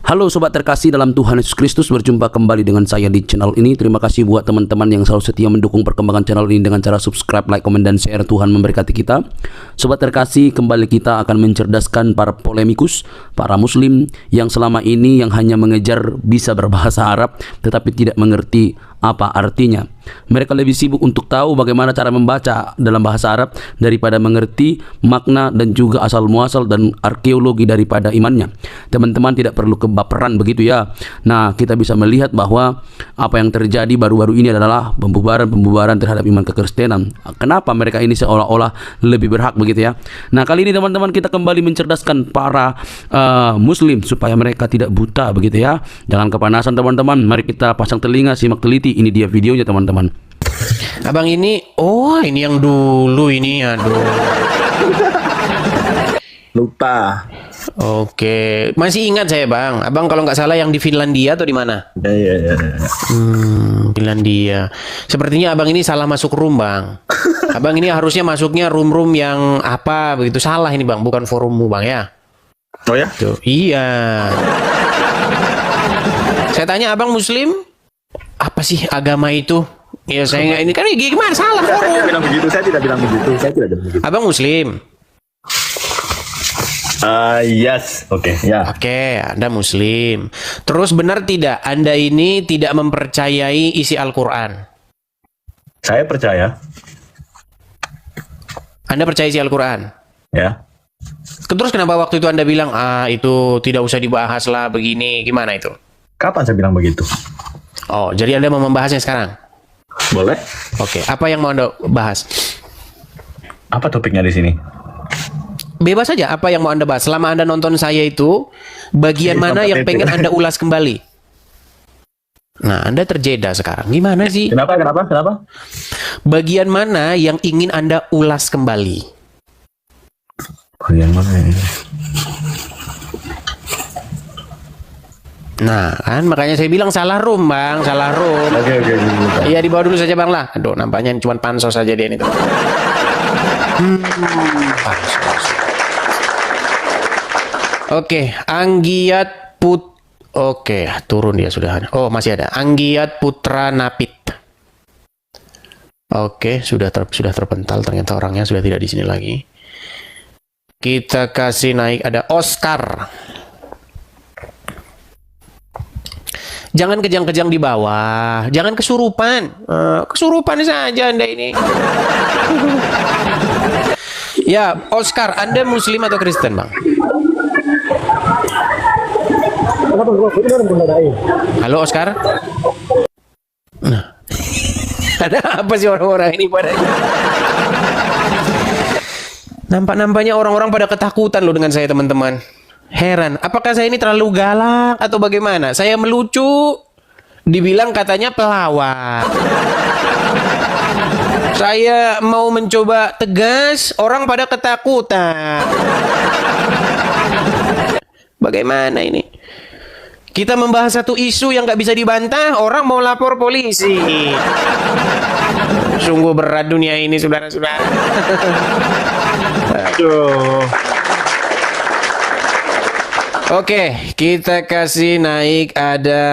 Halo sobat terkasih dalam Tuhan Yesus Kristus, berjumpa kembali dengan saya di channel ini. Terima kasih buat teman-teman yang selalu setia mendukung perkembangan channel ini dengan cara subscribe, like, komen, dan share. Tuhan memberkati kita. Sobat terkasih, kembali kita akan mencerdaskan para polemikus, para muslim yang selama ini yang hanya mengejar bisa berbahasa Arab tetapi tidak mengerti apa artinya. Mereka lebih sibuk untuk tahu bagaimana cara membaca dalam bahasa Arab daripada mengerti makna dan juga asal muasal dan arkeologi daripada imannya. Teman-teman tidak perlu kebaperan begitu ya. Nah, kita bisa melihat bahwa apa yang terjadi baru-baru ini adalah pembubaran terhadap iman kekristenan. Kenapa mereka ini seolah-olah lebih berhak begitu ya. Nah, kali ini teman-teman kita kembali mencerdaskan para muslim supaya mereka tidak buta begitu ya. Jangan kepanasan teman-teman. Mari kita pasang telinga, simak teliti. Ini dia videonya teman-teman. Abang ini, oh ini yang dulu ini, aduh. Lupa. Oke, masih ingat saya bang. Abang kalau nggak salah yang di Finlandia atau di mana? Ya. Finlandia. Sepertinya abang ini salah masuk room bang. Abang ini harusnya masuknya room-room yang apa begitu, salah ini bang, bukan forummu bang ya. Oh ya? Tuh, iya. Saya tanya abang muslim? Apa sih agama itu? Ya saya nggak, ini kan gimana salah Saya forum. tidak bilang begitu. Saya tidak bilang begitu. Abang muslim? Yes. Oke, ya. Oke, Anda muslim. Terus benar tidak Anda ini tidak mempercayai isi Al-Quran? Saya percaya. Anda percaya isi Al-Quran? Ya. Terus kenapa waktu itu Anda bilang, itu tidak usah dibahas lah begini, gimana itu? Kapan saya bilang begitu? Oh, jadi Anda mau membahasnya sekarang? Boleh. Oke, apa yang mau Anda bahas? Apa topiknya di sini? Bebas saja, apa yang mau Anda bahas? Selama Anda nonton saya itu, bagian mana yang pengen Anda ulas kembali? Nah, Anda terjeda sekarang. Gimana sih? Kenapa? Bagian mana yang ingin Anda ulas kembali? Bagian mana ini? Nah, kan makanya saya bilang salah room, Bang. Salah room. Oke. Iya, dibawa dulu saja, Bang lah. Aduh, nampaknya cuma pansos saja dia ini tuh. Pansos. Oke, Anggiat Oke, turun dia sudah. Oh, masih ada. Anggiat Putra Napit. Oke, sudah terpental. Ternyata orangnya sudah tidak di sini lagi. Kita kasih naik, ada Oscar. Jangan kejang-kejang di bawah. Jangan kesurupan. Kesurupan saja Anda ini. Ya, Oscar, Anda muslim atau Kristen, Bang? Halo, Oscar. Nah. Ada apa sih orang-orang ini pada? Nampak-nampaknya orang-orang pada ketakutan loh dengan saya, teman-teman. Heran, apakah saya ini terlalu galak atau bagaimana? Saya melucu, dibilang katanya pelawak. Saya mau mencoba tegas, orang pada ketakutan. Bagaimana ini? Kita membahas satu isu yang nggak bisa dibantah, orang mau lapor polisi. Sungguh berat dunia ini, saudara-saudara. Aduh. Oke, kita kasih naik, ada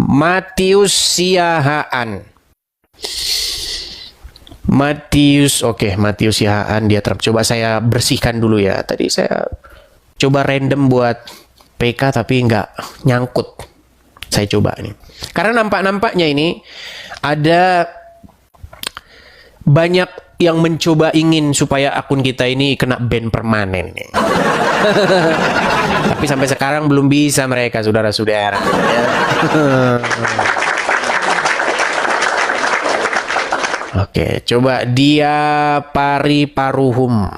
Matius Siahaan. Matius Siahaan, dia coba saya bersihkan dulu ya. Tadi saya coba random buat PK tapi nggak nyangkut. Saya coba nih. Karena nampaknya ini ada banyak yang mencoba ingin supaya akun kita ini kena ban permanen nih. Tapi sampai sekarang belum bisa mereka, saudara-saudara. Oke, coba Dia Pari Paruhum.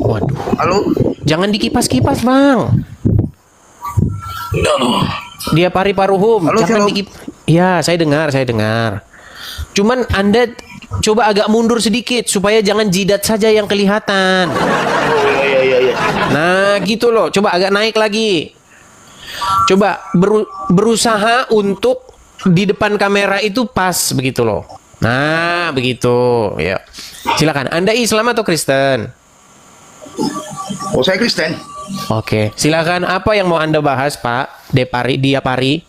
Waduh. Halo? Jangan dikipas-kipas, Bang. Dia Pari Paruhum. Halo, Jangan Shalom. dikip. Ya, saya dengar. Cuman Anda coba agak mundur sedikit supaya jangan jidat saja yang kelihatan. Iya. Nah, gitu loh. Coba agak naik lagi. Coba berusaha untuk di depan kamera itu pas begitu loh. Nah, begitu. Ya. Silakan. Anda Islam atau Kristen? Oh, saya Kristen. Oke. Silakan. Apa yang mau Anda bahas, Pak Diapari?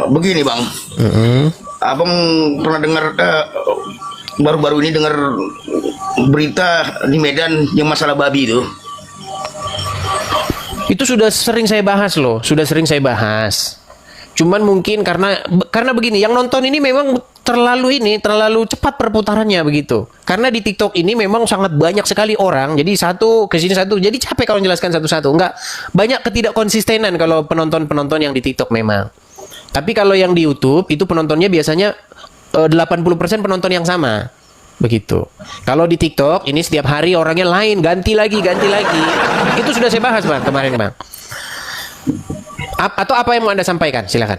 Begini, Bang. Abang pernah dengar baru-baru ini dengar berita di Medan yang masalah babi itu. Itu sudah sering saya bahas loh, sudah sering saya bahas. Cuman mungkin karena begini, yang nonton ini memang terlalu cepat perputarannya begitu. Karena di TikTok ini memang sangat banyak sekali orang. Jadi satu ke sini satu, jadi capek kalau menjelaskan satu-satu. Enggak, banyak ketidakkonsistenan kalau penonton-penonton yang di TikTok memang. Tapi kalau yang di YouTube itu penontonnya biasanya 80% penonton yang sama. Begitu. Kalau di TikTok ini setiap hari orangnya lain, ganti lagi. Itu sudah saya bahas, Bang, kemarin, Bang. Atau apa yang mau Anda sampaikan? Silakan.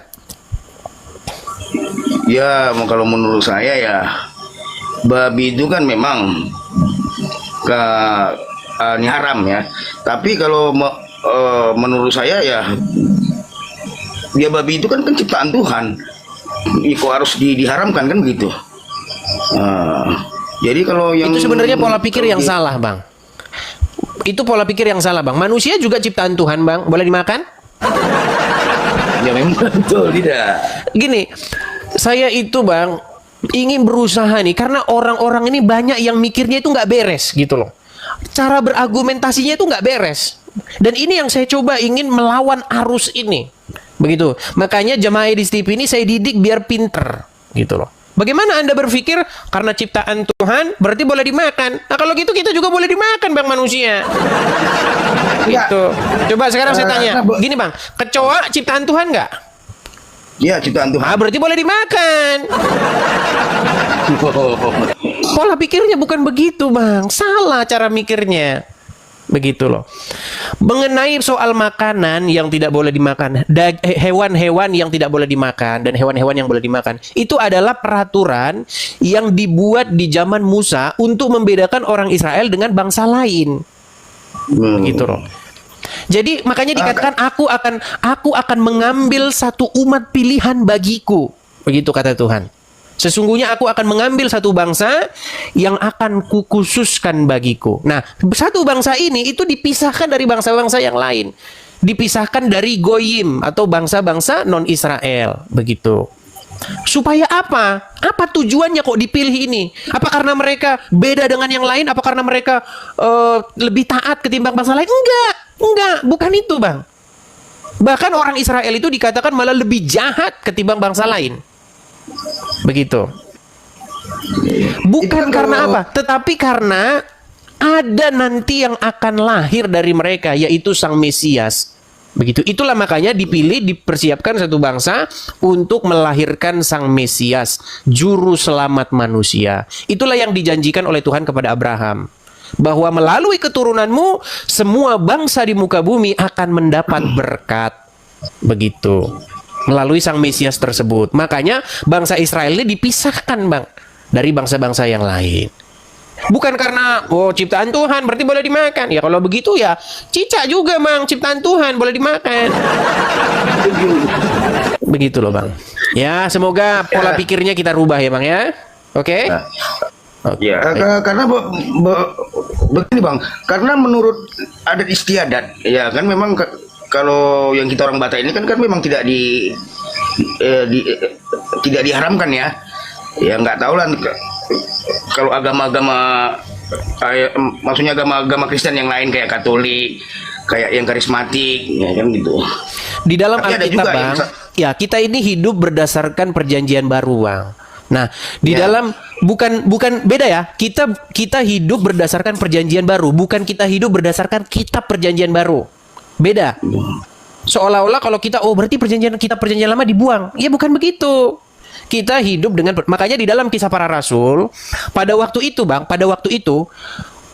Ya, kalau menurut saya ya babi itu kan memang ini haram ya. Tapi kalau menurut saya ya babi itu kan ciptaan Tuhan. Kok harus diharamkan kan gitu. Jadi kalau yang itu sebenarnya pola pikir yang salah, Bang. Itu pola pikir yang salah, Bang. Manusia juga ciptaan Tuhan, Bang. Boleh dimakan? Ya memang betul tidak. Gini, saya itu, Bang, ingin berusaha nih karena orang-orang ini banyak yang mikirnya itu nggak beres gitu loh. Cara berargumentasinya itu nggak beres. Dan ini yang saya coba ingin melawan arus ini. Begitu. Makanya jemaah EDIS TV ini saya didik biar pinter gitu loh. Bagaimana Anda berpikir karena ciptaan Tuhan berarti boleh dimakan? Nah, kalau gitu kita juga boleh dimakan, Bang, manusia. Gitu. Coba sekarang saya tanya. Gini, Bang, kecoa ciptaan Tuhan nggak? Ya, ciptaan Tuhan. Ah, berarti boleh dimakan. Pola pikirnya bukan begitu, Bang. Salah cara mikirnya. Begitu loh. Mengenai soal makanan yang tidak boleh dimakan, hewan-hewan yang tidak boleh dimakan dan hewan-hewan yang boleh dimakan, itu adalah peraturan yang dibuat di zaman Musa untuk membedakan orang Israel dengan bangsa lain. Begitu loh. Jadi makanya dikatakan aku akan mengambil satu umat pilihan bagiku. Begitu kata Tuhan. Sesungguhnya aku akan mengambil satu bangsa yang akan kukhususkan bagiku. Nah, satu bangsa ini itu dipisahkan dari bangsa-bangsa yang lain. Dipisahkan dari goyim atau bangsa-bangsa non-Israel. Begitu. Supaya apa? Apa tujuannya kok dipilih ini? Apa karena mereka beda dengan yang lain? Apa karena mereka lebih taat ketimbang bangsa lain? Enggak. Bukan itu, Bang. Bahkan orang Israel itu dikatakan malah lebih jahat ketimbang bangsa lain. Begitu. Bukan karena apa, tetapi karena ada nanti yang akan lahir dari mereka, yaitu Sang Mesias. Begitu. Itulah makanya dipersiapkan satu bangsa untuk melahirkan Sang Mesias, juru selamat manusia. Itulah yang dijanjikan oleh Tuhan kepada Abraham, bahwa melalui keturunanmu semua bangsa di muka bumi akan mendapat berkat. Begitu. Melalui Sang Mesias tersebut. Makanya bangsa Israel ini dipisahkan, Bang, dari bangsa-bangsa yang lain. Bukan karena ciptaan Tuhan berarti boleh dimakan. Ya kalau begitu ya cicak juga, Bang, ciptaan Tuhan boleh dimakan. Begitu loh, Bang. Ya, semoga pola pikirnya kita rubah ya, Bang, ya. Oke? Ya, karena begini, Bang. Karena menurut adat istiadat, ya kan memang kalau yang kita orang Batak ini kan memang tidak tidak diharamkan ya. Ya nggak tahu lah kalau agama-agama maksudnya agama-agama Kristen yang lain kayak Katolik, kayak yang karismatik, ya kan gitu. Di dalam Tapi Alkitab, Bang, ya kita ini hidup berdasarkan perjanjian baru, Bang. Nah, di dalam bukan beda ya. Kita hidup berdasarkan perjanjian baru, bukan kita hidup berdasarkan kitab perjanjian baru. Beda. Seolah-olah kalau kita berarti perjanjian lama dibuang. Ya bukan begitu. Kita hidup dengan makanya di dalam Kisah Para Rasul pada waktu itu, Bang,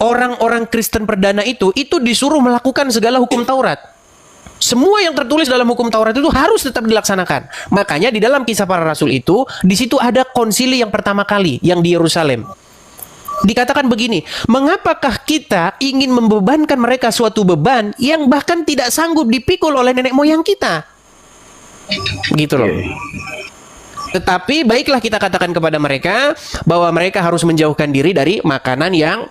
orang-orang Kristen perdana itu disuruh melakukan segala hukum Taurat. Semua yang tertulis dalam hukum Taurat itu harus tetap dilaksanakan. Makanya di dalam Kisah Para Rasul itu di situ ada konsili yang pertama kali yang di Yerusalem. Dikatakan begini, mengapakah kita ingin membebankan mereka suatu beban yang bahkan tidak sanggup dipikul oleh nenek moyang kita? Gitu loh. Tetapi baiklah kita katakan kepada mereka bahwa mereka harus menjauhkan diri dari makanan yang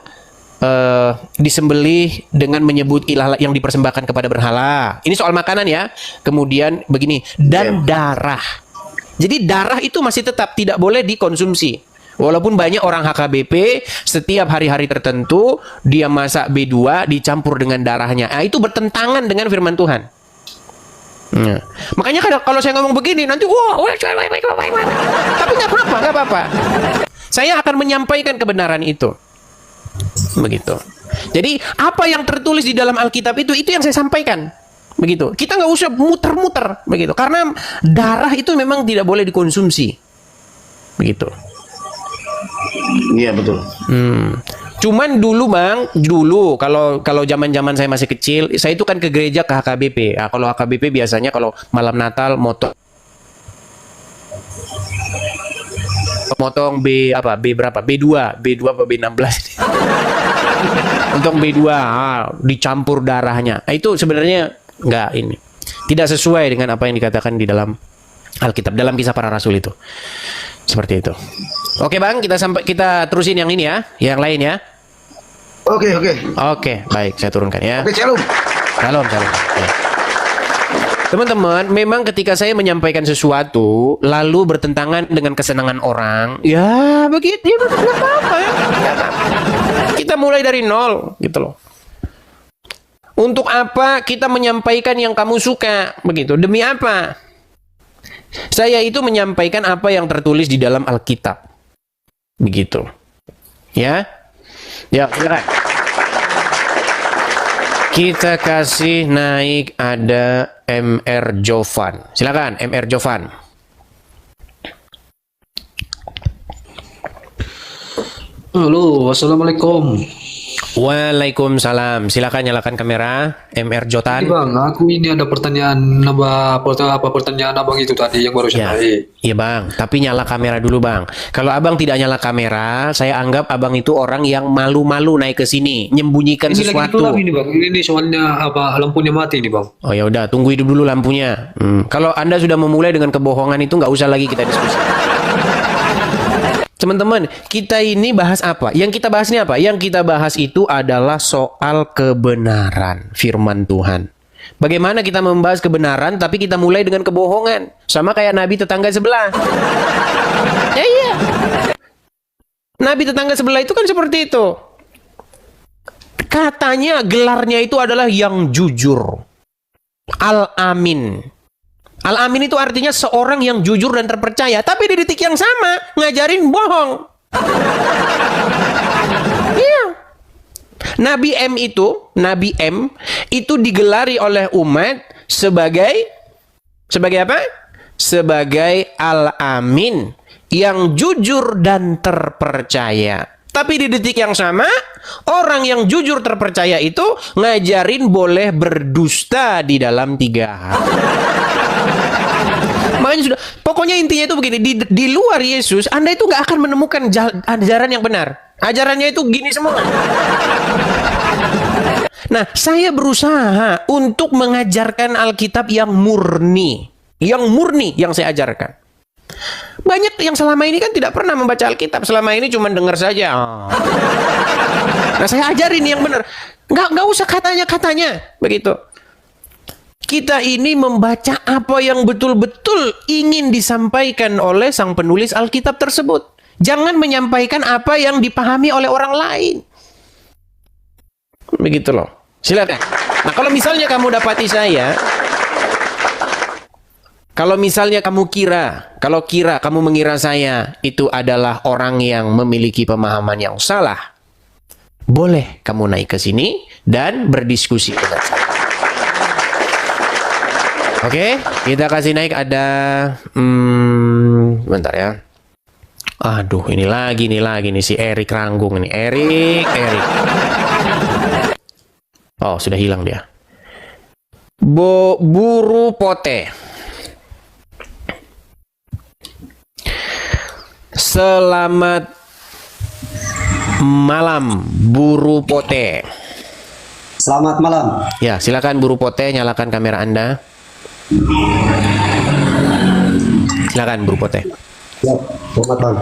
disembelih dengan menyebut ilah yang dipersembahkan kepada berhala. Ini soal makanan ya. Kemudian begini, dan darah. Jadi darah itu masih tetap tidak boleh dikonsumsi. Walaupun banyak orang HKBP setiap hari-hari tertentu dia masak B2 dicampur dengan darahnya. Nah, itu bertentangan dengan firman Tuhan. Nah, makanya kalau saya ngomong begini nanti tapi nggak apa-apa. Saya akan menyampaikan kebenaran itu. Begitu. Jadi apa yang tertulis di dalam Alkitab itu yang saya sampaikan. Begitu. Kita nggak usah muter-muter begitu. Karena darah itu memang tidak boleh dikonsumsi. Begitu. Iya betul. Cuman dulu Bang, kalau zaman-zaman saya masih kecil, saya itu kan ke gereja ke HKBP. Nah, kalau HKBP biasanya kalau malam Natal motong B berapa? B2 apa B16. Untuk B2 dicampur darahnya. Nah, itu sebenarnya tidak sesuai dengan apa yang dikatakan di dalam Alkitab, dalam Kisah Para Rasul itu. Seperti itu. Oke Bang, kita terusin yang ini ya, yang lain ya. Oke, baik, saya turunkan ya. Oke, shalom. Ya. Teman-teman, memang ketika saya menyampaikan sesuatu lalu bertentangan dengan kesenangan orang, ya begitu, ya nggak apa-apa ya. Kita mulai dari nol, gitu loh. Untuk apa kita menyampaikan yang kamu suka, begitu? Demi apa? Saya itu menyampaikan apa yang tertulis di dalam Alkitab. Begitu. Ya. Ya, silakan. Kita kasih naik ada MR Jovan. Silakan MR Jovan. Halo, assalamualaikum. Waalaikumsalam. Silakan nyalakan kamera MR Jotan. Bang, aku ini ada pertanyaan pertanyaan abang itu tadi yang baru Ya, naik. iya bang, tapi nyala kamera dulu bang. Kalau abang tidak nyala kamera, saya anggap abang itu orang yang malu-malu naik ke sini, menyembunyikan Ini lagi sesuatu. gelap ini bang. Ini soalnya lampunya mati nih bang. Oh ya udah, tunggu hidup dulu lampunya. Kalau Anda sudah memulai dengan kebohongan itu nggak usah lagi kita diskusi. Teman-teman, kita ini bahas apa? Yang kita bahas ini apa? Yang kita bahas itu adalah soal kebenaran firman Tuhan. Bagaimana kita membahas kebenaran tapi kita mulai dengan kebohongan? Sama kayak nabi tetangga sebelah. Ya iya. Nabi tetangga sebelah itu kan seperti itu. Katanya gelarnya itu adalah yang jujur. Al-Amin. Al-Amin itu artinya seorang yang jujur dan terpercaya. Tapi di detik yang sama ngajarin bohong. Iya. Nabi M itu digelari oleh umat sebagai apa? Sebagai Al-Amin, yang jujur dan terpercaya. Tapi di detik yang sama, orang yang jujur terpercaya itu ngajarin boleh berdusta di dalam 3 hal. Makanya pokoknya intinya itu begini, di luar Yesus, Anda itu nggak akan menemukan ajaran yang benar. Ajarannya itu gini semua. Nah, saya berusaha untuk mengajarkan Alkitab yang murni yang saya ajarkan. Banyak yang selama ini kan tidak pernah membaca Alkitab, selama ini cuma dengar saja. Nah, saya ajarin yang benar. Nggak usah katanya, begitu. Kita ini membaca apa yang betul-betul ingin disampaikan oleh sang penulis Alkitab tersebut. Jangan menyampaikan apa yang dipahami oleh orang lain. Begitu loh. Silakan. Nah, kalau misalnya kamu dapati saya, kalau misalnya kamu kamu mengira saya itu adalah orang yang memiliki pemahaman yang salah, boleh kamu naik ke sini dan berdiskusi dengan saya. Oke, kita kasih naik ada bentar ya. Aduh, ini lagi nih si Erik Ranggung ini. Erik. Oh, sudah hilang dia. Buru Pote. Selamat malam, Buru Pote. Selamat malam. Ya, silakan Buru Pote, nyalakan kamera Anda. Silakan Buru Pote. Ya, selamat Bang.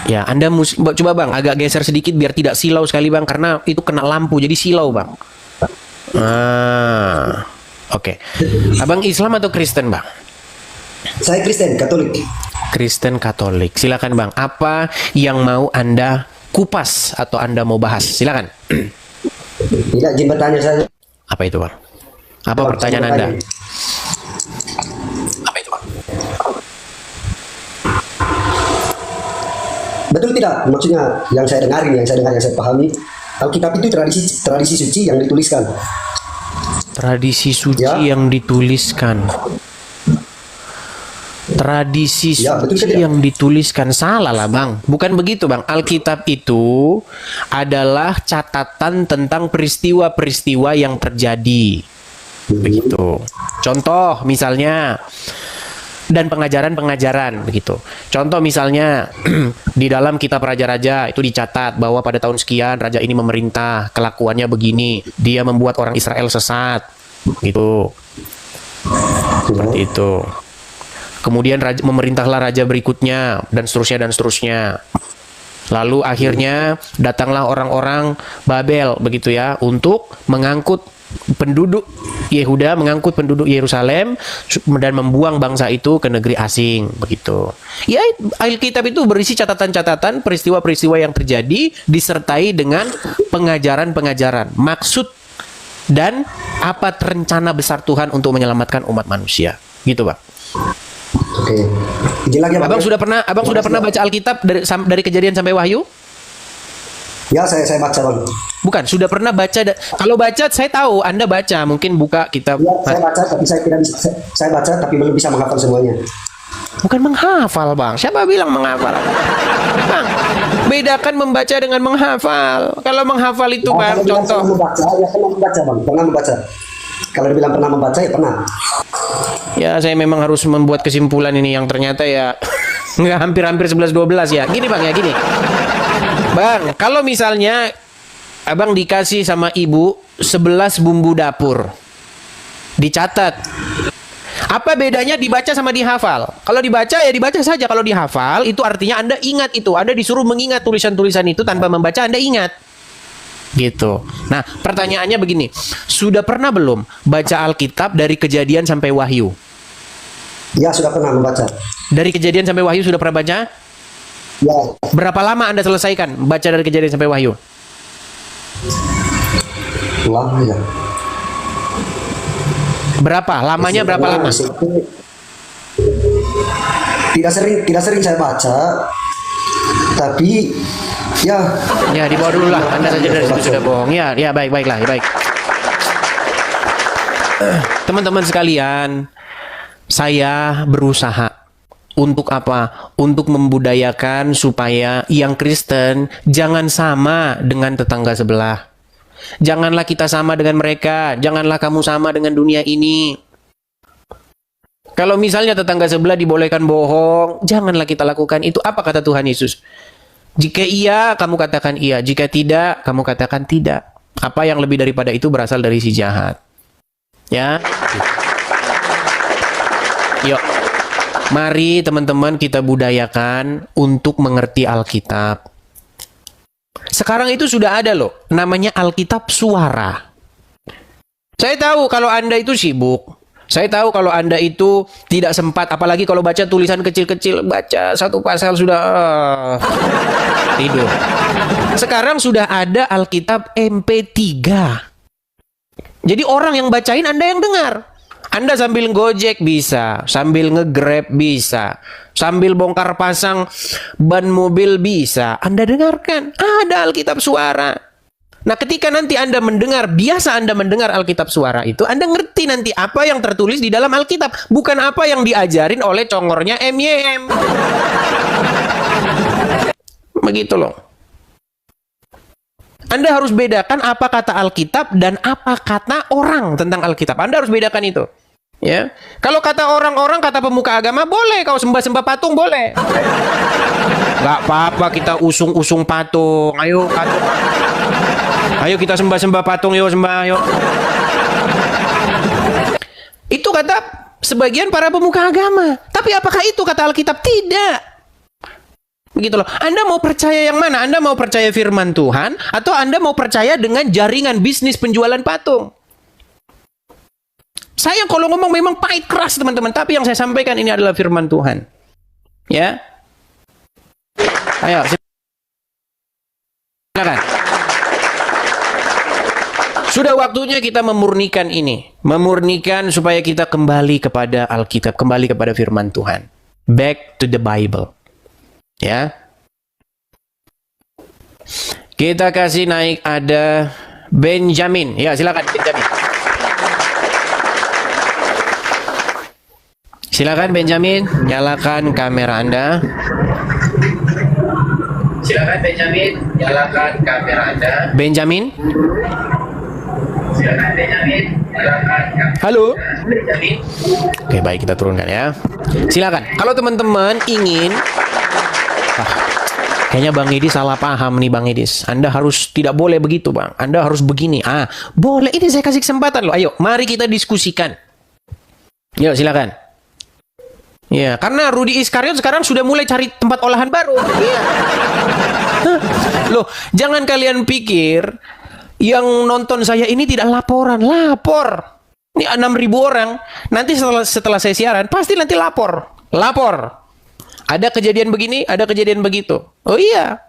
Ya, Anda coba Bang, agak geser sedikit biar tidak silau sekali Bang, karena itu kena lampu jadi silau Bang. Oke. Abang Islam atau Kristen Bang? Saya Kristen, Katolik. Kristen Katolik. Silakan Bang, apa yang mau Anda kupas atau Anda mau bahas? Silakan. Tidak, izin bertanya saja. Apa itu Bang? Apa pertanyaan Anda? Apa itu Bang? Betul tidak? Maksudnya yang saya dengarin, yang saya pahami, Alkitab itu tradisi suci yang dituliskan. Tradisi suci Ya. yang dituliskan. Tradisi Ya, betul suci tidak? yang dituliskan. Salah lah Bang. Bukan begitu Bang. Alkitab itu adalah catatan tentang peristiwa-peristiwa yang terjadi. Begitu. Contoh misalnya, dan pengajaran-pengajaran begitu. Contoh misalnya di dalam kitab Raja-Raja itu dicatat bahwa pada tahun sekian raja ini memerintah, kelakuannya begini, dia membuat orang Israel sesat. Gitu. Seperti itu. Kemudian memerintahlah raja berikutnya dan seterusnya. Lalu akhirnya datanglah orang-orang Babel begitu ya untuk mengangkut penduduk Yehuda, mengangkut penduduk Yerusalem dan membuang bangsa itu ke negeri asing begitu. Ya, Alkitab itu berisi catatan-catatan peristiwa-peristiwa yang terjadi disertai dengan pengajaran-pengajaran, maksud dan apa rencana besar Tuhan untuk menyelamatkan umat manusia. Gitu, Bang. Oke. Izin lagi, Bang. Abang sudah pernah baca Alkitab dari Kejadian sampai Wahyu? Ya, saya baca, Bang. Bukan, sudah pernah baca. Kalau baca, saya tahu Anda baca. Mungkin buka kitab. Ya, saya baca, tapi saya tidak bisa. Saya baca, tapi belum bisa menghafal semuanya. Bukan menghafal, Bang. Siapa bilang menghafal? Bang, bedakan membaca dengan menghafal. Kalau menghafal itu, Bang, Kalau contoh. pernah membaca, ya pernah membaca, Bang. Pernah membaca. Kalau dibilang pernah membaca, ya pernah. Ya, saya memang harus membuat kesimpulan ini yang ternyata ya nggak hampir-hampir 11-12 ya. Gini, Bang, ya gini. Bang, kalau misalnya Abang dikasih sama ibu 11 bumbu dapur, dicatat. Apa bedanya dibaca sama dihafal? Kalau dibaca ya dibaca saja. Kalau dihafal itu artinya Anda ingat itu. Anda disuruh mengingat tulisan-tulisan itu tanpa membaca Anda ingat. Gitu. Nah, pertanyaannya begini. Sudah pernah belum baca Alkitab dari Kejadian sampai Wahyu? Ya, sudah pernah membaca. Dari Kejadian sampai Wahyu sudah pernah baca? Ya, Berapa lama Anda selesaikan baca dari Kejadian sampai Wahyu? lama ya. Berapa? Lamanya berapa lama? Tidak sering saya baca, tapi ya. Ya, dibawa dulu lah. Anda saja dari situ sudah bohong. Ya, baiklah, baik. Teman-teman sekalian, saya berusaha untuk apa? Untuk membudayakan supaya yang Kristen jangan sama dengan tetangga sebelah. Janganlah kita sama dengan mereka. Janganlah kamu sama dengan dunia ini. Kalau misalnya tetangga sebelah dibolehkan bohong, janganlah kita lakukan itu. Apa kata Tuhan Yesus? Jika iya, kamu katakan iya. Jika tidak, kamu katakan tidak. Apa yang lebih daripada itu berasal dari si jahat. Ya. Yuk. Mari teman-teman kita budayakan untuk mengerti Alkitab. Sekarang itu sudah ada loh, namanya Alkitab suara. Saya tahu kalau Anda itu sibuk. Saya tahu kalau Anda itu tidak sempat, apalagi kalau baca tulisan kecil-kecil, baca satu pasal sudah tidur. Sekarang sudah ada Alkitab MP3. Jadi orang yang bacain Anda yang dengar. Anda sambil gojek bisa, sambil nge-grab bisa, sambil bongkar pasang ban mobil bisa. Anda dengarkan, ada Alkitab suara. Nah, ketika nanti Anda mendengar Alkitab suara itu, Anda ngerti nanti apa yang tertulis di dalam Alkitab, bukan apa yang diajarin oleh congornya MYM. Begitu loh. Anda harus bedakan apa kata Alkitab dan apa kata orang tentang Alkitab. Anda harus bedakan itu. Ya, kalau kata orang-orang, kata pemuka agama, boleh kau sembah-sembah patung, boleh. Gak apa-apa kita usung-usung patung. Ayo patung. Ayo kita sembah-sembah patung, yuk sembah, yuk. Itu kata sebagian para pemuka agama. Tapi apakah itu kata Alkitab? Tidak. Begitu loh. Anda mau percaya yang mana? Anda mau percaya firman Tuhan atau Anda mau percaya dengan jaringan bisnis penjualan patung? Saya kalau ngomong memang pahit keras teman-teman, tapi yang saya sampaikan ini adalah firman Tuhan. Ya. Ayo, silakan. Sudah waktunya kita memurnikan ini. Memurnikan supaya kita kembali kepada Alkitab, kembali kepada firman Tuhan. Back to the Bible. Ya. Kita kasih naik ada Benjamin. Ya, silakan Benjamin. Silakan Benjamin, nyalakan kamera Anda. Silakan Benjamin, nyalakan kamera Anda. Benjamin. Silakan Benjamin, nyalakan kamera. Halo. Benjamin. Oke, baik, kita turunkan ya. Silakan. Kalau teman-teman ingin kayaknya Bang Idis salah paham nih Bang Idis. Anda harus tidak boleh begitu Bang. Anda harus begini. Boleh. Ini saya kasih kesempatan loh. Ayo, mari kita diskusikan. Yuk, silakan. Ya, karena Rudy Iskariot sekarang sudah mulai cari tempat olahan baru. Iya. Loh, jangan kalian pikir yang nonton saya ini tidak laporan. Lapor. Ini 6.000 orang. Nanti setelah saya siaran, pasti nanti lapor. Ada kejadian begini, ada kejadian begitu. Oh iya.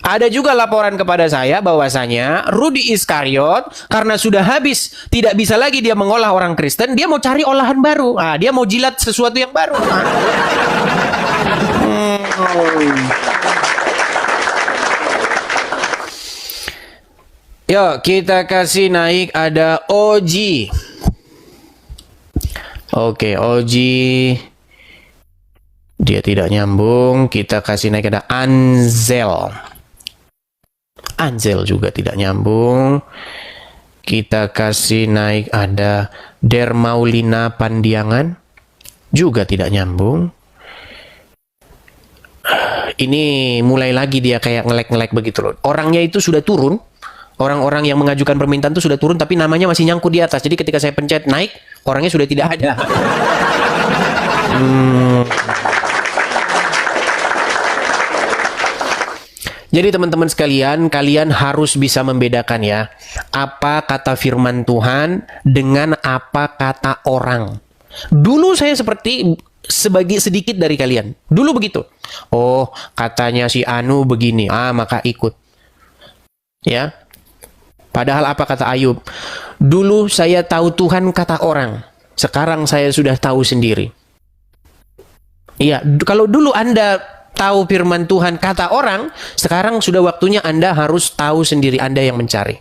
Ada juga laporan kepada saya bahwasanya Rudy Iskariot karena sudah habis, tidak bisa lagi dia mengolah orang Kristen, dia mau cari olahan baru. Dia mau jilat sesuatu yang baru. Yuk, kita kasih naik ada Oji. Oke, Oji. Dia tidak nyambung. Kita kasih naik ada Anzel. Anzel juga tidak nyambung. Kita kasih naik ada Dermaulina Pandiangan. Juga tidak nyambung. Ini mulai lagi dia kayak ngelek-ngelek begitu loh. Orangnya itu sudah turun. Orang-orang yang mengajukan permintaan itu sudah turun, tapi namanya masih nyangkut di atas. Jadi ketika saya pencet naik, orangnya sudah tidak ada. Jadi teman-teman sekalian, kalian harus bisa membedakan ya, apa kata firman Tuhan dengan apa kata orang. Dulu saya seperti sedikit dari kalian. Dulu begitu. Oh, katanya si Anu begini. Maka ikut. Ya. Padahal apa kata Ayub? Dulu saya tahu Tuhan kata orang. Sekarang saya sudah tahu sendiri. Iya, kalau dulu Anda tahu firman Tuhan kata orang, sekarang sudah waktunya Anda harus tahu sendiri, Anda yang mencari.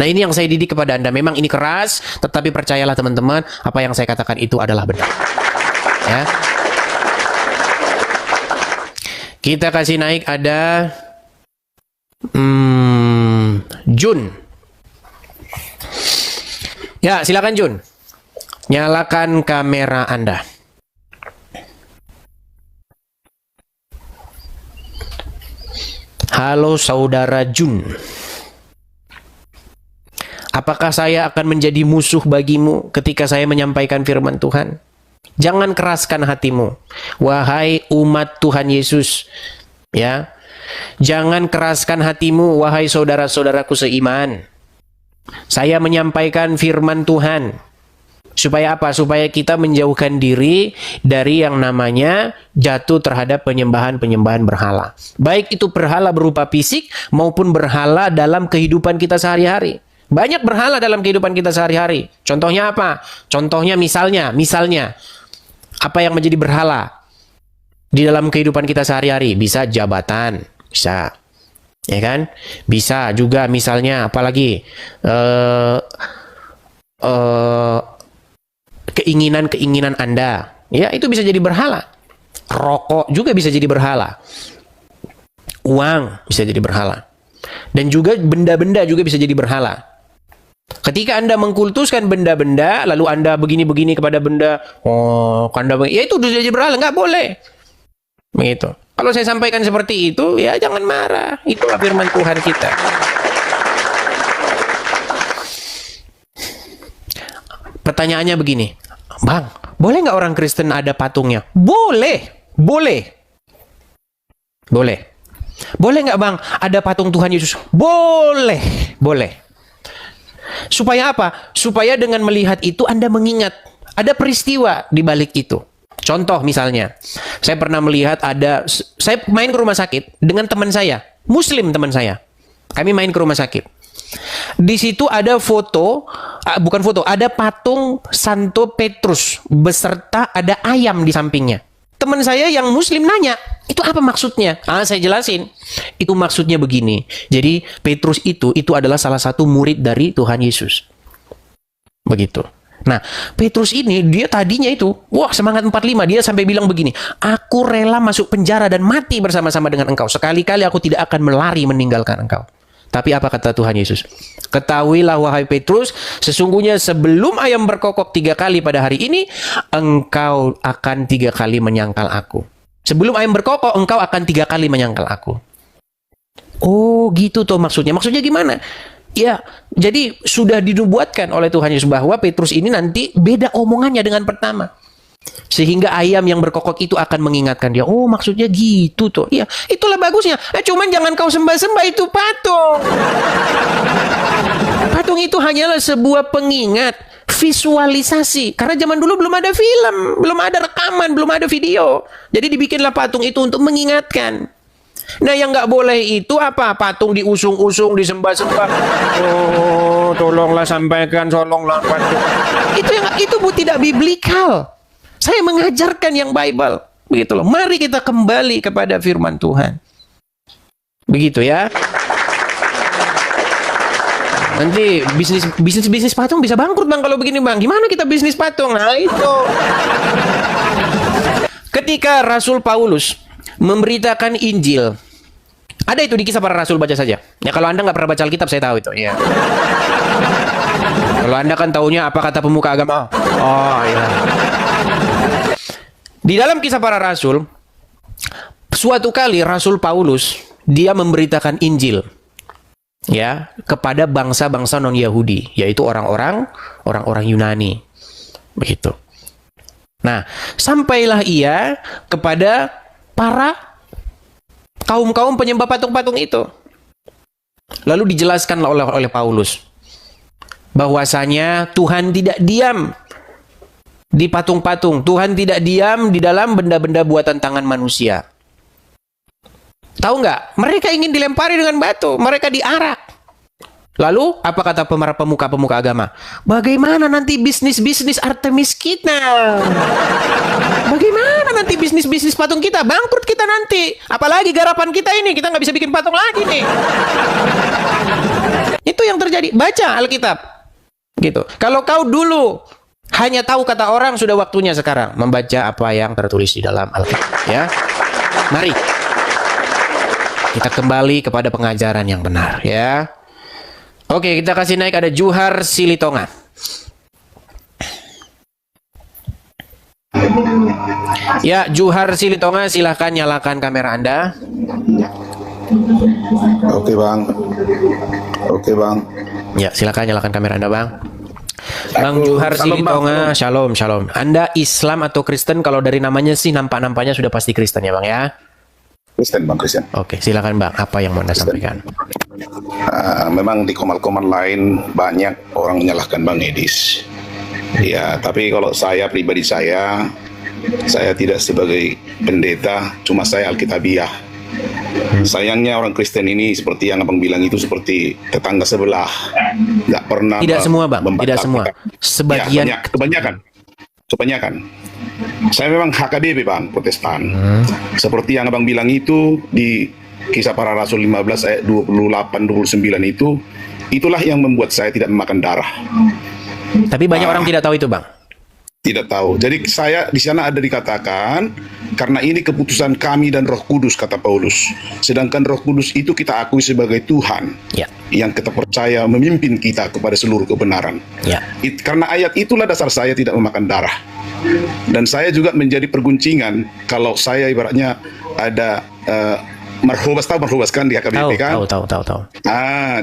Nah, ini yang saya didik kepada Anda. Memang ini keras, tetapi percayalah teman-teman, apa yang saya katakan itu adalah benar. Ya. Kita kasih naik ada Jun. Ya, silakan Jun. Nyalakan kamera Anda. Halo saudara Jun. Apakah saya akan menjadi musuh bagimu ketika saya menyampaikan firman Tuhan? Jangan keraskan hatimu, wahai umat Tuhan Yesus. Ya, jangan keraskan hatimu, wahai saudara-saudaraku seiman. Saya menyampaikan firman Tuhan. Supaya apa? Supaya kita menjauhkan diri dari yang namanya jatuh terhadap penyembahan-penyembahan berhala. Baik itu berhala berupa fisik maupun berhala dalam kehidupan kita sehari-hari. Banyak berhala dalam kehidupan kita sehari-hari. Contohnya apa? Contohnya misalnya apa yang menjadi berhala di dalam kehidupan kita sehari-hari? Bisa jabatan, bisa. Ya kan? Bisa juga misalnya apalagi keinginan-keinginan Anda. Ya, itu bisa jadi berhala. Rokok juga bisa jadi berhala. Uang bisa jadi berhala. Dan juga benda-benda juga bisa jadi berhala. Ketika Anda mengkultuskan benda-benda, lalu Anda begini-begini kepada benda, ya itu jadi berhala, nggak boleh. Begitu. Kalau saya sampaikan seperti itu, ya jangan marah. Itulah firman Tuhan kita. Pertanyaannya begini, Bang, boleh nggak orang Kristen ada patungnya? Boleh, boleh. Boleh. Boleh nggak Bang ada patung Tuhan Yesus? Boleh, boleh. Supaya apa? Supaya dengan melihat itu Anda mengingat ada peristiwa di balik itu. Contoh misalnya, saya pernah melihat saya main ke rumah sakit dengan teman saya, Muslim teman saya. Kami main ke rumah sakit. Di situ ada ada patung Santo Petrus beserta ada ayam di sampingnya. Teman saya yang Muslim nanya, itu apa maksudnya? Saya jelasin. Itu maksudnya begini. Jadi Petrus itu adalah salah satu murid dari Tuhan Yesus. Begitu. Nah, Petrus ini dia tadinya itu, semangat 45, dia sampai bilang begini, aku rela masuk penjara dan mati bersama-sama dengan engkau. Sekali-kali aku tidak akan melari meninggalkan engkau. Tapi apa kata Tuhan Yesus? Ketahuilah wahai Petrus, sesungguhnya sebelum ayam berkokok 3 kali pada hari ini, engkau akan 3 kali menyangkal aku. Sebelum ayam berkokok, engkau akan 3 kali menyangkal aku. Oh gitu tuh maksudnya. Maksudnya gimana? Ya, jadi sudah dinubuatkan oleh Tuhan Yesus bahwa Petrus ini nanti beda omongannya dengan pertama. Sehingga ayam yang berkokok itu akan mengingatkan dia. Oh maksudnya gitu tuh. Ya itulah bagusnya. Cuman jangan kau sembah-sembah itu patung. Patung itu hanyalah sebuah pengingat, visualisasi. Karena zaman dulu belum ada film, belum ada rekaman, belum ada video. Jadi dibikinlah patung itu untuk mengingatkan. Nah yang nggak boleh itu apa? Patung diusung-usung, disembah-sembah. Oh tolonglah sampaikan, tolonglah patung. Itu tidak biblikal. Saya mengajarkan yang Bible. Begitu loh. Mari kita kembali kepada firman Tuhan. Begitu ya. Nanti bisnis patung bisa bangkrut Bang kalau begini Bang. Gimana kita bisnis patung? Nah itu. Ketika Rasul Paulus memberitakan Injil. Ada itu di Kisah Para Rasul, baca saja. Ya kalau Anda nggak pernah baca Alkitab saya tahu itu. Ya. Kalau Anda kan taunya apa kata pemuka agama. Oh iya. Di dalam Kisah Para Rasul, suatu kali Rasul Paulus dia memberitakan Injil ya kepada bangsa-bangsa non-Yahudi, yaitu orang-orang Yunani. Begitu. Nah, sampailah ia kepada para kaum-kaum penyembah patung-patung itu. Lalu dijelaskan oleh Paulus bahwasanya Tuhan tidak diam di patung-patung. Tuhan tidak diam di dalam benda-benda buatan tangan manusia. Tahu nggak? Mereka ingin dilempari dengan batu. Mereka diarak. Lalu, apa kata pemuka agama? Bagaimana nanti bisnis-bisnis Artemis kita? Bagaimana nanti bisnis-bisnis patung kita? Bangkrut kita nanti. Apalagi garapan kita ini. Kita nggak bisa bikin patung lagi nih. Itu yang terjadi. Baca Alkitab. Gitu. Kalau kau dulu hanya tahu kata orang, sudah waktunya sekarang membaca apa yang tertulis di dalam Alkitab. Ya, mari kita kembali kepada pengajaran yang benar. Ya, oke, kita kasih naik ada Juhar Silitonga. Ya, Juhar Silitonga, silahkan nyalakan kamera Anda. Oke bang. Ya, silahkan nyalakan kamera Anda Bang. Bang Juhar Silitonga, shalom. Anda Islam atau Kristen? Kalau dari namanya sih nampak-nampaknya sudah pasti Kristen ya Bang ya? Kristen Bang, Kristen. Oke, silakan Bang, apa yang mau Anda sampaikan? Memang di komal-komal lain banyak orang menyalahkan Bang Edis. Ya, tapi kalau saya pribadi saya tidak sebagai pendeta, cuma saya Alkitabiah. Sayangnya orang Kristen ini seperti yang Abang bilang itu seperti tetangga sebelah, nggak pernah. Tidak semua Bang, tidak semua. Sebagian. Ya, kebanyakan. Saya memang HKBP Bang, Protestan. Seperti yang Abang bilang itu di Kisah Para Rasul 15 ayat 28-29 itu, itulah yang membuat saya tidak memakan darah. Tapi banyak orang tidak tahu itu Bang. Tidak tahu. Jadi saya di sana ada dikatakan karena ini keputusan kami dan Roh Kudus, kata Paulus. Sedangkan Roh Kudus itu kita akui sebagai Tuhan Ya. yang kita percaya memimpin kita kepada seluruh kebenaran. Ya. Karena ayat itulah dasar saya tidak memakan darah. Dan saya juga menjadi perguncingan kalau saya ibaratnya ada marhobas, tahu marhobas kan di HKBP kan? Tahu.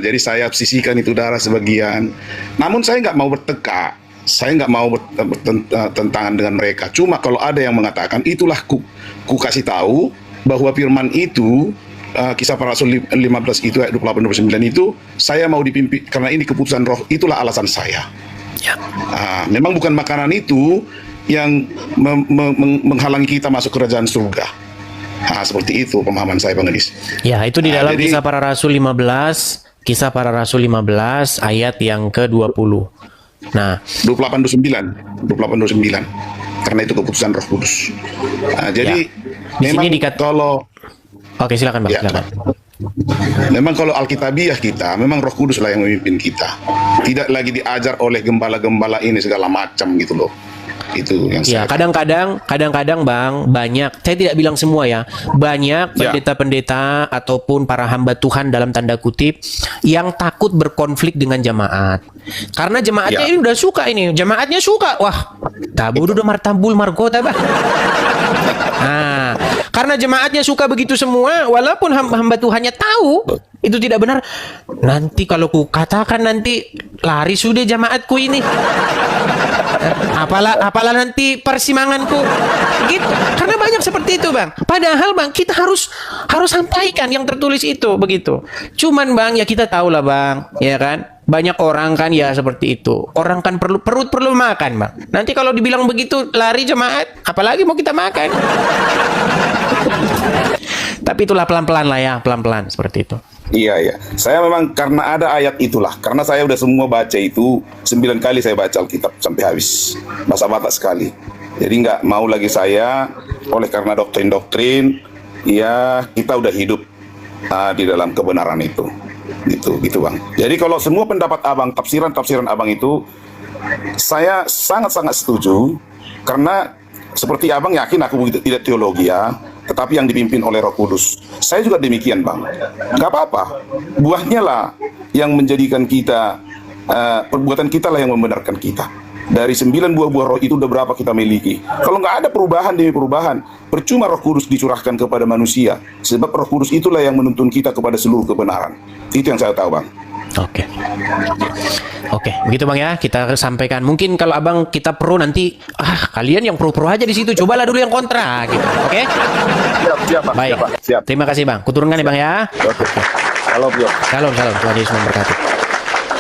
Jadi saya sisihkan itu darah sebagian. Namun saya nggak mau bertekak. Saya nggak mau bertentangan dengan mereka. Cuma kalau ada yang mengatakan, itulah ku kasih tahu bahwa firman itu, Kisah Para Rasul 15 itu, ayat 28-29 itu, saya mau dipimpin, karena ini keputusan Roh, itulah alasan saya. Ya. Memang bukan makanan itu yang menghalangi kita masuk kerajaan surga. Seperti itu pemahaman saya, Bang Edis. Ya, itu di dalam Jadi, Kisah Para Rasul 15, Kisah Para Rasul 15 ayat yang ke-20. Nah, 28-29. Karena itu keputusan Roh Kudus. Jadi Di memang sini kalau oke, silakan Bang, Ya. silakan. memang kalau Alkitabiah kita, memang Roh Kudus lah yang memimpin kita. Tidak lagi diajar oleh gembala-gembala ini segala macam gitu loh. Itu yang Ya, saya kadang-kadang Bang, banyak, saya tidak bilang semua ya, banyak Ya. pendeta-pendeta ataupun para hamba Tuhan dalam tanda kutip yang takut berkonflik dengan jemaat. Karena jemaatnya Ya. ini udah suka ini, jemaatnya suka. Wah, tabu udah martabul margota, Bang. Nah, karena jemaatnya suka begitu semua, walaupun hamba Tuhannya tahu itu tidak benar. Nanti kalau ku katakan nanti lari sudah jemaatku ini. Apalah nanti persimanganku gitu. Karena banyak seperti itu, Bang. Padahal Bang, kita harus sampaikan yang tertulis itu begitu. Cuman Bang, ya kita tahu lah Bang, ya kan? Banyak orang kan ya seperti itu. Orang kan perut perlu makan, Bang. Nanti kalau dibilang begitu lari jemaat, apalagi mau kita makan. Tapi itulah pelan-pelan lah ya, pelan-pelan seperti itu. Iya. Saya memang karena ada ayat itulah. Karena saya udah semua baca itu 9 kali saya baca Alkitab sampai habis. Bahasa Batak sekali. Jadi nggak mau lagi saya oleh karena doktrin-doktrin. Ya kita udah hidup di dalam kebenaran itu. Gitu Bang. Jadi kalau semua pendapat Abang, tafsiran Abang itu, saya sangat-sangat setuju. Karena seperti Abang yakin aku begitu, tidak teologi ya, tetapi yang dipimpin oleh Roh Kudus. Saya juga demikian, Bang. Gak apa-apa. Buahnya lah yang menjadikan kita, perbuatan kita lah yang membenarkan kita. Dari 9 buah roh itu udah berapa kita miliki. Kalau nggak ada perubahan demi perubahan, percuma Roh Kudus dicurahkan kepada manusia. Sebab Roh Kudus itulah yang menuntun kita kepada seluruh kebenaran. Itu yang saya tahu, Bang. Oke, begitu Bang ya. Kita sampaikan. Mungkin kalau Abang kita pro nanti, kalian yang pro aja di situ. Cobalah dulu yang kontra, gitu. Oke? Siap, Pak. Baik. Siap. Terima kasih Bang. Kuturunkan ya Bang ya. Salam. Salam. Tuhan Yesus memberkati.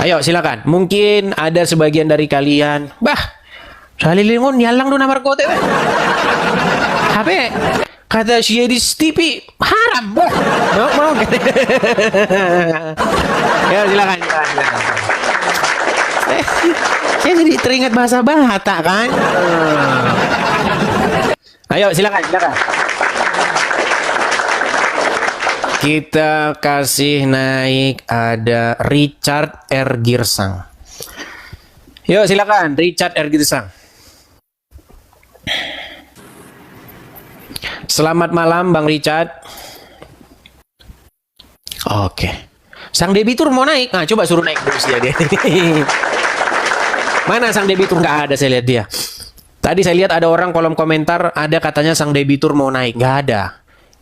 Ayo silakan. Mungkin ada sebagian dari kalian, salilingon nyalang do namar kote. HP kata si Edis TV haram. Mau. Ya silakan. Saya jadi teringat bahasa Batak kan. Ayo silakan. Kita kasih naik ada Richard R. Girsang. Yuk silakan Richard R. Girsang. Selamat malam Bang Richard. Oke. Sang debitur mau naik. Nah, coba suruh naik dulu dia. Mana sang debitur? Nggak ada, saya lihat dia. Tadi saya lihat ada orang kolom komentar ada katanya sang debitur mau naik. Nggak ada.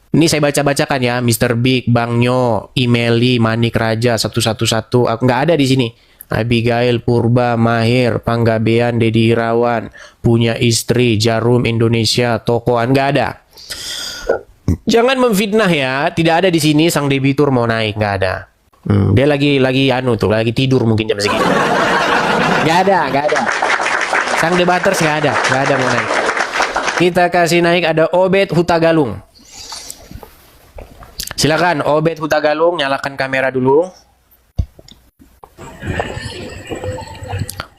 Ini saya baca-bacakan ya, Mr. Big, Bang Nyo, Imeli, Manik Raja, 111, nggak ada di sini. Abigail, Purba, Mahir, Panggabean, Dedi Irawan, punya istri, Jarum Indonesia, Tokoan, nggak ada. Jangan memfitnah ya, tidak ada di sini sang debitur mau naik, nggak ada. Dia lagi lagi tidur mungkin jam segini. Nggak ada. Sang debaters nggak ada mau naik. Kita kasih naik ada Obed Hutagalung. Silakan Obed Hutagalung, nyalakan kamera dulu.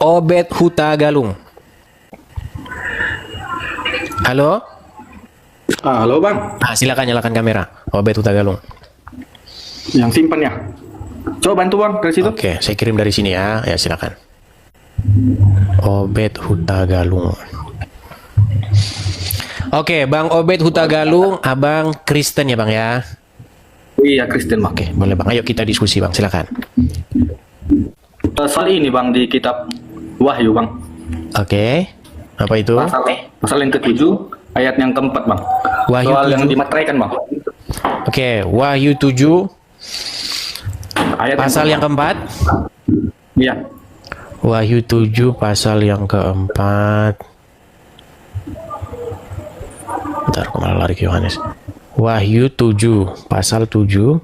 Obed Hutagalung. Halo? Halo Bang, Silakan nyalakan kamera. Obed Hutagalung. yang simpan ya. Coba bantu Bang dari situ. Oke, saya kirim dari sini ya. Ya silakan. Obed Hutagalung. Oke, Bang Obed Huta Galung, Abang Kristen ya Bang ya? Iya, Kristen bang. Oke, boleh Bang. Ayo kita diskusi Bang, silakan. Soal ini bang di kitab Wahyu bang. Oke, apa itu? Pasal yang ke-7 ayat yang ke-4 bang. Wahyu Soal 7. yang dimateraikan bang. Oke, Wahyu 7, Ayat pasal yang keempat. Iya. Wahyu 7, pasal yang keempat. Bentar, kok malah lari ke Yohanes. Wahyu 7, pasal 7.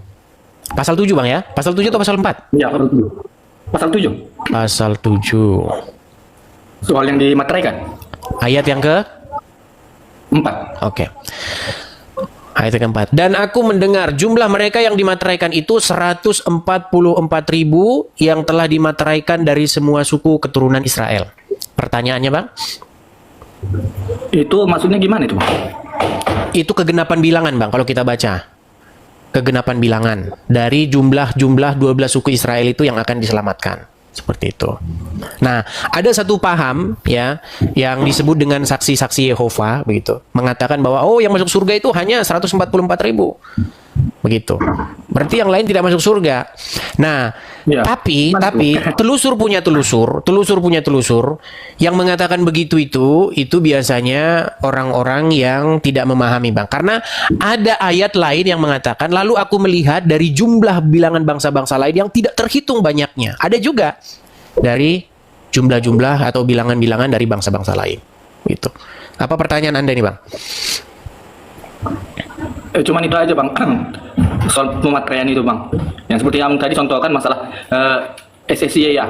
Pasal 7 Bang ya? Pasal 7 atau pasal 4? Iya, pasal 7. Pasal 7. Soal yang dimateraikan. Ayat yang ke? 4. Oke. Ayat yang keempat. Dan aku mendengar jumlah mereka yang dimateraikan itu 144.000 yang telah dimateraikan dari semua suku keturunan Israel. Pertanyaannya Bang? Itu maksudnya gimana itu bang? Itu kegenapan bilangan Bang kalau kita baca. Kegenapan bilangan dari jumlah 12 suku Israel itu yang akan diselamatkan. Seperti itu. Nah, ada satu paham ya yang disebut dengan saksi-saksi Yehova begitu, mengatakan bahwa oh yang masuk surga itu hanya 144.000. Begitu. Berarti yang lain tidak masuk surga. Nah, Ya, tapi telusur punya telusur yang mengatakan begitu itu biasanya orang-orang yang tidak memahami Bang. Karena ada ayat lain yang mengatakan lalu aku melihat dari jumlah bilangan bangsa-bangsa lain yang tidak terhitung banyaknya. Ada juga dari jumlah-jumlah atau bilangan-bilangan dari bangsa-bangsa lain. Gitu. Apa pertanyaan Anda nih, Bang? Cuman itu aja bang. Soal pemateraian itu bang. Yang seperti yang tadi contohkan masalah SSY ya.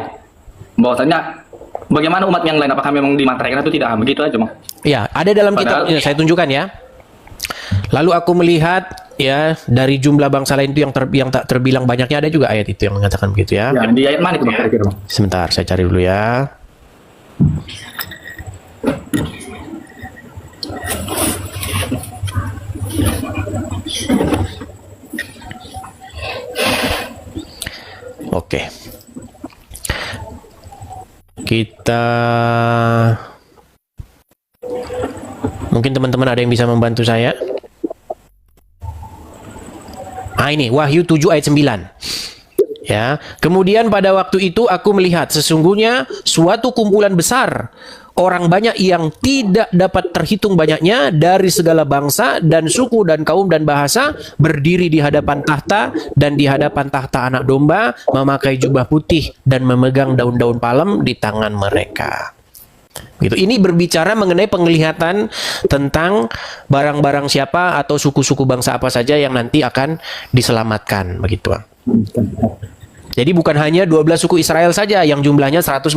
Bahwasanya bagaimana umat yang lain, apakah memang dimateraikan atau tidak? Begitu aja bang. Ya, ada dalam kitab, ya, saya tunjukkan ya. Lalu aku melihat ya dari jumlah bangsa lain itu yang tak terbilang banyaknya, ada juga ayat itu yang mengatakan begitu ya. Ya, di ayat mana itu bang? Kira-kira, bang? Sebentar, saya cari dulu ya. Oke. Kita mungkin teman-teman ada yang bisa membantu saya. Ini Wahyu 7 ayat 9. Ya, kemudian pada waktu itu aku melihat sesungguhnya suatu kumpulan besar orang banyak yang tidak dapat terhitung banyaknya dari segala bangsa dan suku dan kaum dan bahasa berdiri di hadapan tahta dan di hadapan tahta anak domba, memakai jubah putih dan memegang daun-daun palem di tangan mereka. Gitu. Ini berbicara mengenai penglihatan tentang barang-barang siapa atau suku-suku bangsa apa saja yang nanti akan diselamatkan, begitu. Jadi bukan hanya 12 suku Israel saja yang jumlahnya 144.000,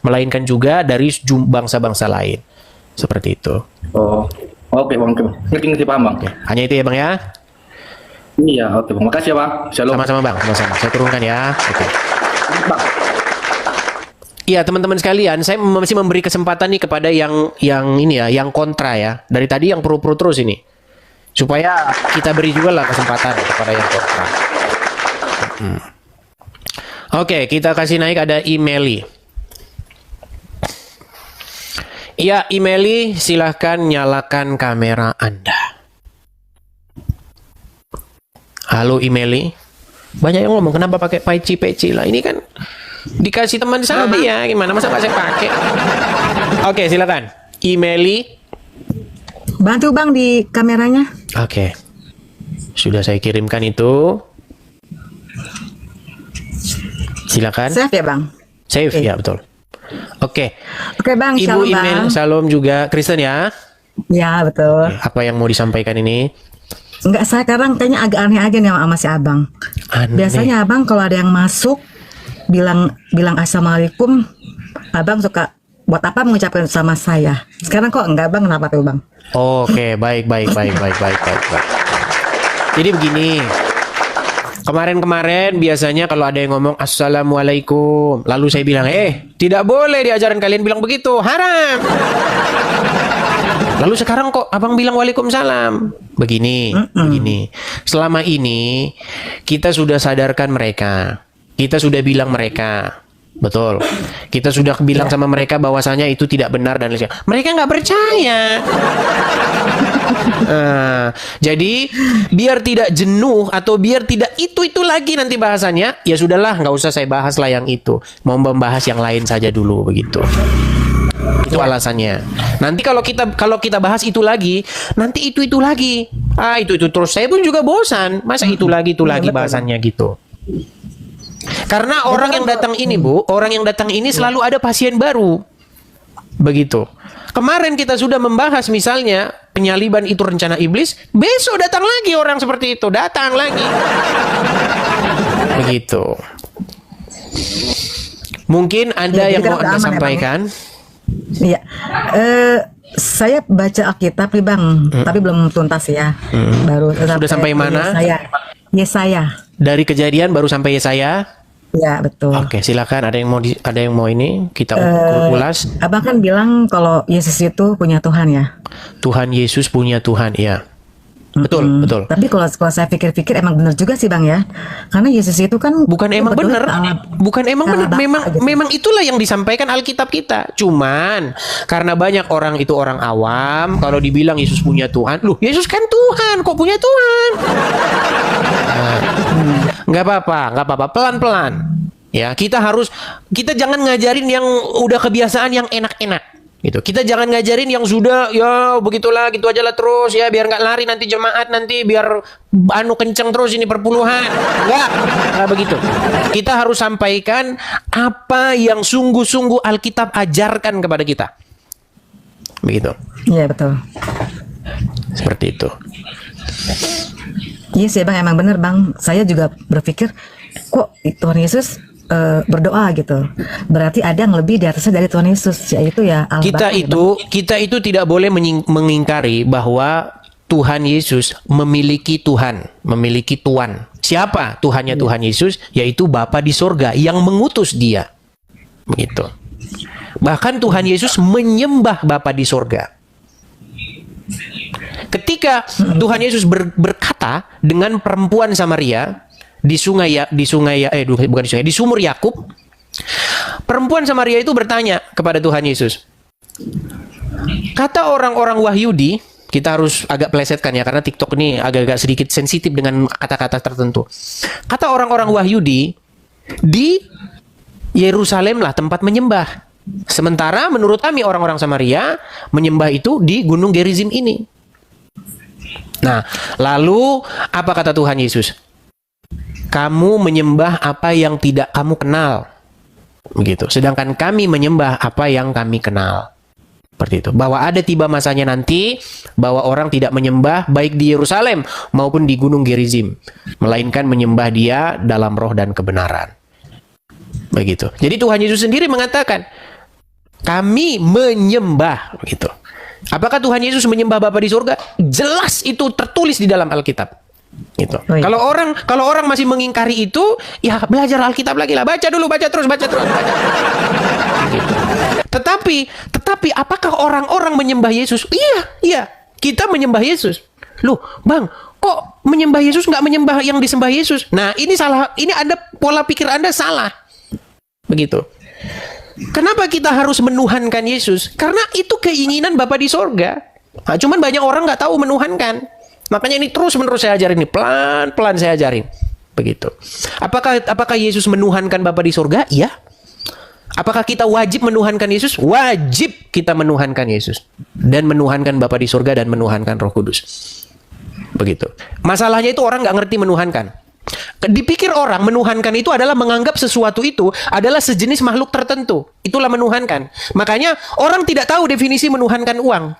melainkan juga dari bangsa-bangsa lain. Seperti itu. Oh, oke bang, ngerti paham bang. Oke. Hanya itu ya bang ya? Iya, oke bang. Makasih ya bang. Shalom. Sama-sama bang, sama-sama. Saya turunkan ya. Oke. Bang. Iya teman-teman sekalian, saya masih memberi kesempatan nih kepada yang ini ya, yang kontra ya. Dari tadi yang pro-pro terus ini, supaya kita beri juga lah kesempatan kepada yang kontra. Oke, kita kasih naik ada Imeli. Iya, Imeli, silahkan nyalakan kamera Anda. Halo Imeli. Banyak yang ngomong kenapa pakai peci lah. Ini kan dikasih teman saya, gimana masa nggak saya pakai? Oke, silakan. Imeli. Bantu bang di kameranya. Oke. Sudah saya kirimkan itu. Silakan. Save ya bang. Save ya, betul. Oke. Oke bang, Ibu shalom Email, bang. Shalom juga. Kristen ya. Ya betul. Apa yang mau disampaikan ini? Enggak, saya sekarang kayaknya agak aneh aja nih sama si abang. Aneh. Biasanya abang kalau ada yang masuk bilang assalamualaikum, abang suka buat apa mengucapkan sama saya. Sekarang kok enggak bang, kenapa tuh bang? Oke, baik. Jadi begini. Kemarin biasanya kalau ada yang ngomong assalamualaikum, lalu saya bilang, tidak boleh di ajaran kalian bilang begitu, haram. Lalu sekarang kok abang bilang waalaikumsalam. Begini. Selama ini kita sudah sadarkan mereka, kita sudah bilang mereka Betul. Kita sudah bilang sama mereka bahwasanya itu tidak benar dan lain sebagainya. Mereka nggak percaya. Jadi biar tidak jenuh atau biar tidak itu lagi nanti bahasannya, ya sudahlah, nggak usah saya bahas lah yang itu. Mau membahas yang lain saja dulu begitu. Itu alasannya. Nanti kalau kita bahas itu lagi, nanti itu lagi. Itu terus. Saya pun juga bosan. Masa itu lagi bahasannya gitu. Karena orang yang datang ini, Bu, orang yang datang ini selalu ada pasien baru. Begitu. Kemarin kita sudah membahas misalnya penyaliban itu rencana iblis, besok datang lagi orang seperti itu, datang lagi. Begitu. Mungkin Anda yang mau Anda sampaikan. Iya. Saya baca Alkitab nih Bang, tapi belum tuntas ya. Baru sudah sampai mana? Yesaya. Dari Kejadian baru sampai Yesaya. Ya betul. Oke, silakan. Ada yang mau ini kita ulas. Abang kan bilang kalau Yesus itu punya Tuhan ya. Tuhan Yesus punya Tuhan, ya. Betul. Tapi kalau saya pikir-pikir emang benar juga sih Bang ya. Karena Yesus itu kan bukan emang benar. Bukan emang benar. Memang itulah yang disampaikan Alkitab kita. Cuman karena banyak orang itu orang awam, kalau dibilang Yesus punya Tuhan, loh Yesus kan Tuhan, kok punya Tuhan? Nggak apa-apa, pelan-pelan. Ya, kita jangan ngajarin yang udah kebiasaan yang enak-enak. Gitu. Kita jangan ngajarin yang sudah ya begitulah gitu aja lah terus ya biar nggak lari nanti jemaat nanti biar kenceng terus ini perpuluhan. Nggak begitu. Kita harus sampaikan apa yang sungguh-sungguh Alkitab ajarkan kepada kita. Begitu. Iya betul. Seperti itu. Iya sih Bang, emang bener Bang. Saya juga berpikir kok Tuhan Yesus berdoa gitu. Berarti ada yang lebih di atasnya dari Tuhan Yesus, yaitu ya Allah. Kita itu tidak boleh mengingkari bahwa Tuhan Yesus memiliki Tuhan, memiliki Tuhan. Siapa Tuhannya Tuhan Yesus? Yaitu Bapa di sorga yang mengutus Dia. Begitu. Bahkan Tuhan Yesus menyembah Bapa di sorga. Ketika Tuhan Yesus berkata dengan perempuan Samaria di sumur Yakub, perempuan Samaria itu bertanya kepada Tuhan Yesus. Kata orang-orang Wahyudi, kita harus agak plesetkan ya karena TikTok ini agak-agak sedikit sensitif dengan kata-kata tertentu. Kata orang-orang Wahyudi, di Yerusalem lah tempat menyembah. Sementara menurut kami orang-orang Samaria menyembah itu di Gunung Gerizim ini. Nah, lalu apa kata Tuhan Yesus? Kamu menyembah apa yang tidak kamu kenal. Begitu. Sedangkan kami menyembah apa yang kami kenal. Seperti itu. Bahwa ada tiba masanya nanti bahwa orang tidak menyembah baik di Yerusalem maupun di Gunung Gerizim, melainkan menyembah Dia dalam roh dan kebenaran. Begitu. Jadi Tuhan Yesus sendiri mengatakan, kami menyembah. Begitu. Apakah Tuhan Yesus menyembah Bapa di surga? Jelas itu tertulis di dalam Alkitab. Gitu. Oh, iya. Kalau orang masih mengingkari itu, ya belajar Alkitab lagi lah. Baca dulu, baca terus. Gitu. Tetapi apakah orang-orang menyembah Yesus? Iya. Kita menyembah Yesus. Loh, Bang, kok menyembah Yesus nggak menyembah yang disembah Yesus? Nah, ini salah. Ini Anda pola pikir Anda salah. Begitu. Kenapa kita harus menuhankan Yesus? Karena itu keinginan Bapa di sorga. Nah, cuman banyak orang nggak tahu menuhankan. Makanya ini terus-menerus saya ajarin, ini pelan-pelan saya ajarin. Begitu. Apakah Yesus menuhankan Bapa di sorga? Iya. Apakah kita wajib menuhankan Yesus? Wajib kita menuhankan Yesus. Dan menuhankan Bapa di sorga dan menuhankan Roh Kudus. Begitu. Masalahnya itu orang nggak ngerti menuhankan. Dipikir orang menuhankan itu adalah menganggap sesuatu itu adalah sejenis makhluk tertentu. Itulah menuhankan. Makanya orang tidak tahu definisi menuhankan uang.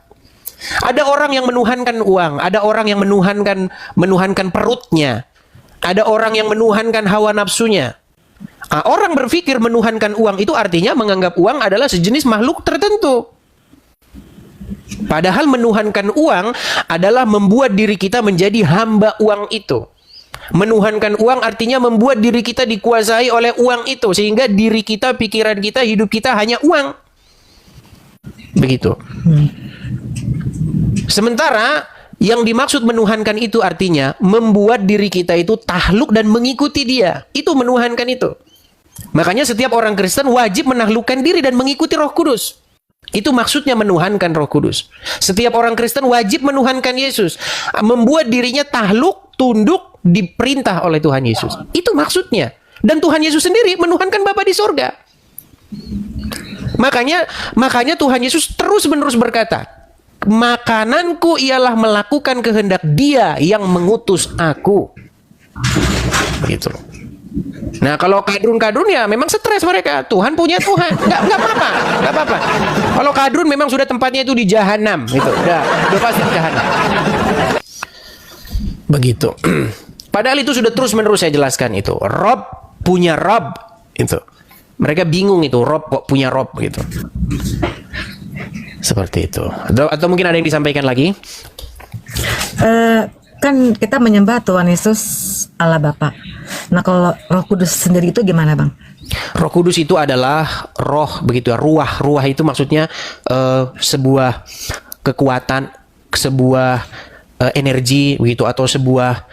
Ada orang yang menuhankan uang, ada orang yang menuhankan perutnya, ada orang yang menuhankan hawa nafsunya. Orang berpikir menuhankan uang itu artinya menganggap uang adalah sejenis makhluk tertentu. Padahal menuhankan uang adalah membuat diri kita menjadi hamba uang itu. Menuhankan uang artinya membuat diri kita dikuasai oleh uang itu, sehingga diri kita, pikiran kita, hidup kita hanya uang. Begitu. Sementara yang dimaksud menuhankan itu artinya membuat diri kita itu takluk dan mengikuti Dia. Itu menuhankan itu. Makanya setiap orang Kristen wajib menaklukkan diri dan mengikuti Roh Kudus. Itu maksudnya menuhankan Roh Kudus. Setiap orang Kristen wajib menuhankan Yesus, membuat dirinya takluk, tunduk, diperintah oleh Tuhan Yesus. Itu maksudnya. Dan Tuhan Yesus sendiri menuhankan Bapa di sorga. Makanya Tuhan Yesus terus-menerus berkata, makananku ialah melakukan kehendak Dia yang mengutus aku. Begitu. Nah, kalau kadrun-kadrun ya memang stres mereka. Tuhan punya Tuhan. Nggak apa-apa. Kalau kadrun memang sudah tempatnya itu di jahanam, gitu. Udah pasti di jahanam. Begitu. Padahal itu sudah terus-menerus saya jelaskan itu. Rob punya Rob, itu. Mereka bingung itu, Rob kok punya Rob, gitu. Seperti itu. Atau mungkin ada yang disampaikan lagi? Kan kita menyembah Tuhan Yesus Allah Bapa. Nah, kalau Roh Kudus sendiri itu gimana, Bang? Roh Kudus itu adalah roh, begitu ya. Ruah itu maksudnya sebuah kekuatan, sebuah energi, begitu, atau sebuah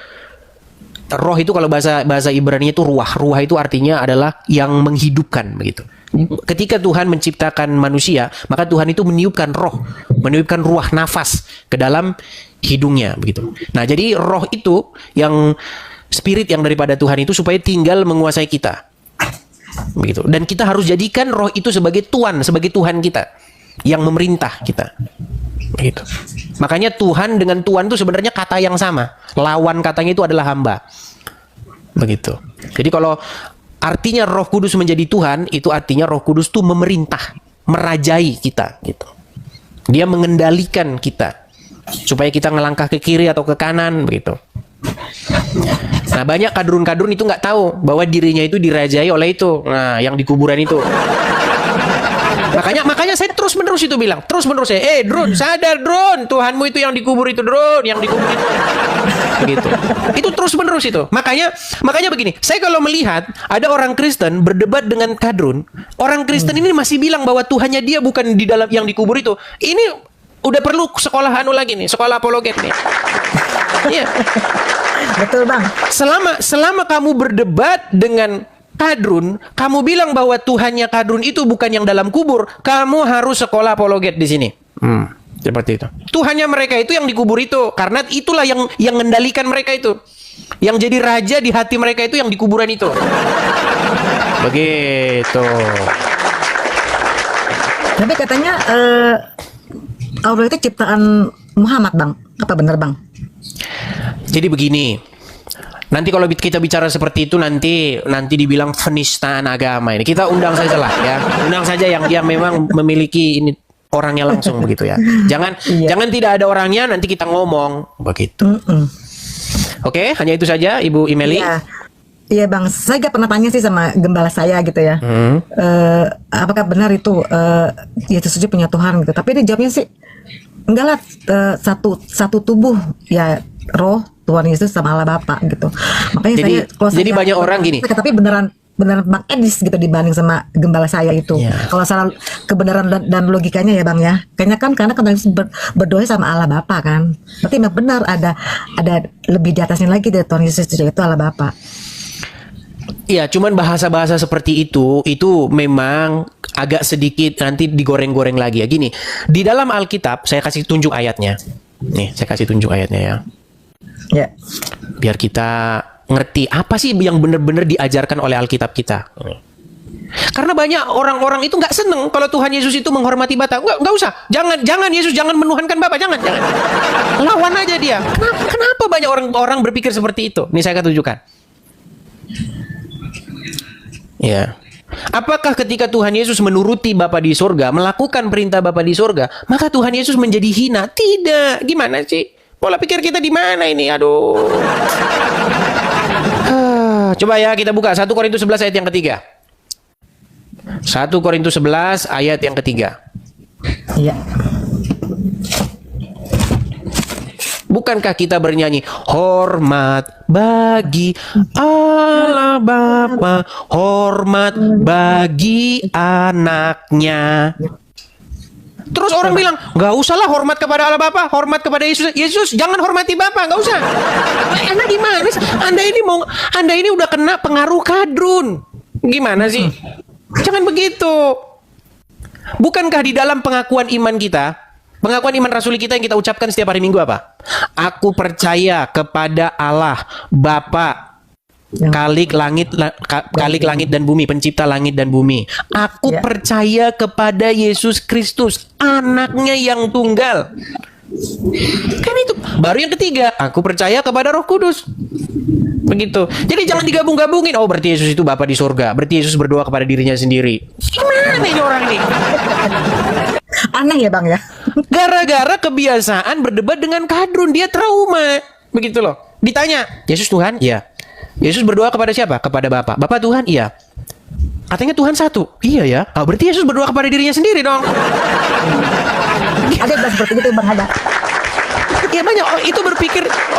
roh itu kalau bahasa Ibrani itu ruah. Ruah itu artinya adalah yang menghidupkan, begitu. Ketika Tuhan menciptakan manusia, maka Tuhan itu meniupkan ruah nafas ke dalam hidungnya, begitu. Nah, jadi roh itu yang spirit yang daripada Tuhan itu supaya tinggal menguasai kita, begitu. Dan kita harus jadikan roh itu sebagai Tuhan, sebagai Tuhan kita yang memerintah kita, begitu. Makanya Tuhan dengan Tuhan itu sebenarnya kata yang sama. Lawan katanya itu adalah hamba, begitu. Jadi kalau artinya Roh Kudus menjadi Tuhan, itu artinya Roh Kudus itu memerintah, merajai kita, gitu. Dia mengendalikan kita supaya kita ngelangkah ke kiri atau ke kanan, begitu. Nah, banyak kadrun-kadrun itu nggak tahu bahwa dirinya itu dirajai oleh itu. Nah, yang di kuburan itu. Makanya saya terus-menerus itu bilang, terus-menerus saya, Drun, sadar Drun, Tuhanmu itu yang dikubur itu, Drun, yang dikubur itu. Begitu. Itu terus-menerus itu. Makanya begini, saya kalau melihat ada orang Kristen berdebat dengan kadrun, orang Kristen ini masih bilang bahwa Tuhannya dia bukan di dalam yang dikubur itu. Ini udah perlu sekolah lagi nih, sekolah apologet nih. Iya. Betul, Bang. Selama kamu berdebat dengan kadrun, kamu bilang bahwa Tuhannya kadrun itu bukan yang dalam kubur, kamu harus sekolah apologet di sini. Seperti itu. Tuhannya mereka itu yang dikubur itu, karena itulah yang mengendalikan mereka itu. Yang jadi raja di hati mereka itu yang di kuburan itu. Begitu. Tapi katanya Allah itu ciptaan Muhammad, Bang. Apa benar, Bang? Jadi begini. Nanti kalau kita bicara seperti itu nanti dibilang penistaan agama ini. Kita undang saja lah ya. Undang saja yang dia memang memiliki ini orangnya langsung begitu ya. Jangan tidak ada orangnya nanti kita ngomong begitu. Oke, hanya itu saja Ibu Imeli. Iya, Bang. Saya gak pernah tanya sih sama gembala saya gitu ya. Apakah benar itu Yesus itu punya Tuhan gitu. Tapi dia jawabnya sih enggak lah, satu tubuh ya, roh Tuhan Yesus sama Allah Bapa gitu. Makanya jadi banyak orang gini. Tapi beneran Bang Edis gitu dibanding sama gembala saya itu. Kalau salah kebenaran dan logikanya ya, Bang ya. Kayaknya kan karena berdoa sama Allah Bapa kan. Berarti memang benar ada lebih di atasnya lagi dari Tuhan Yesus itu Allah Bapa. Iya, cuman bahasa-bahasa seperti itu memang agak sedikit nanti digoreng-goreng lagi ya. Gini, di dalam Alkitab saya kasih tunjuk ayatnya. Nih, saya kasih tunjuk ayatnya ya. Ya. Biar kita ngerti apa sih yang benar-benar diajarkan oleh Alkitab kita. Karena banyak orang-orang itu nggak seneng kalau Tuhan Yesus itu menghormati Bapa. Nggak usah. Jangan Yesus jangan menuhankan Bapa. Jangan. Lawan aja dia. Kenapa banyak orang berpikir seperti itu? Nih saya akan tunjukkan. Ya. Apakah ketika Tuhan Yesus menuruti Bapa di sorga, melakukan perintah Bapa di sorga, maka Tuhan Yesus menjadi hina? Tidak. Gimana sih? Pola pikir kita di mana ini? Aduh. Coba ya kita buka 1 Korintus 11 ayat yang ketiga. 1 Korintus 11 ayat yang ketiga. Iya. Bukankah kita bernyanyi hormat bagi Allah Bapa, hormat bagi anaknya. Terus orang bilang, nggak usahlah hormat kepada Allah Bapa, hormat kepada Yesus. Yesus jangan hormati Bapa, nggak usah. Anda gimana? Anda ini udah kena pengaruh kadrun. Gimana sih? Jangan begitu. Bukankah di dalam pengakuan iman kita, pengakuan iman rasuli kita yang kita ucapkan setiap hari Minggu apa? Aku percaya kepada Allah Bapa, Khalik langit dan bumi, pencipta langit dan bumi. Aku percaya kepada Yesus Kristus, anaknya yang tunggal. Kan itu. Baru yang ketiga, aku percaya kepada Roh Kudus. Begitu. Jadi jangan digabung-gabungin. Oh, berarti Yesus itu Bapa di surga. Berarti Yesus berdoa kepada dirinya sendiri. Gimana ini orang ini? Aneh ya Bang ya. Gara-gara kebiasaan berdebat dengan kadrun, dia trauma. Begitu loh. Ditanya, Yesus Tuhan? Iya. Yesus berdoa kepada siapa? Kepada Bapa. Bapa Tuhan? Iya. Katanya Tuhan satu. Iya ya. Oh, berarti Yesus berdoa kepada dirinya sendiri dong. Ada yang seperti itu Bang, ada. Ya banyak. Oh, itu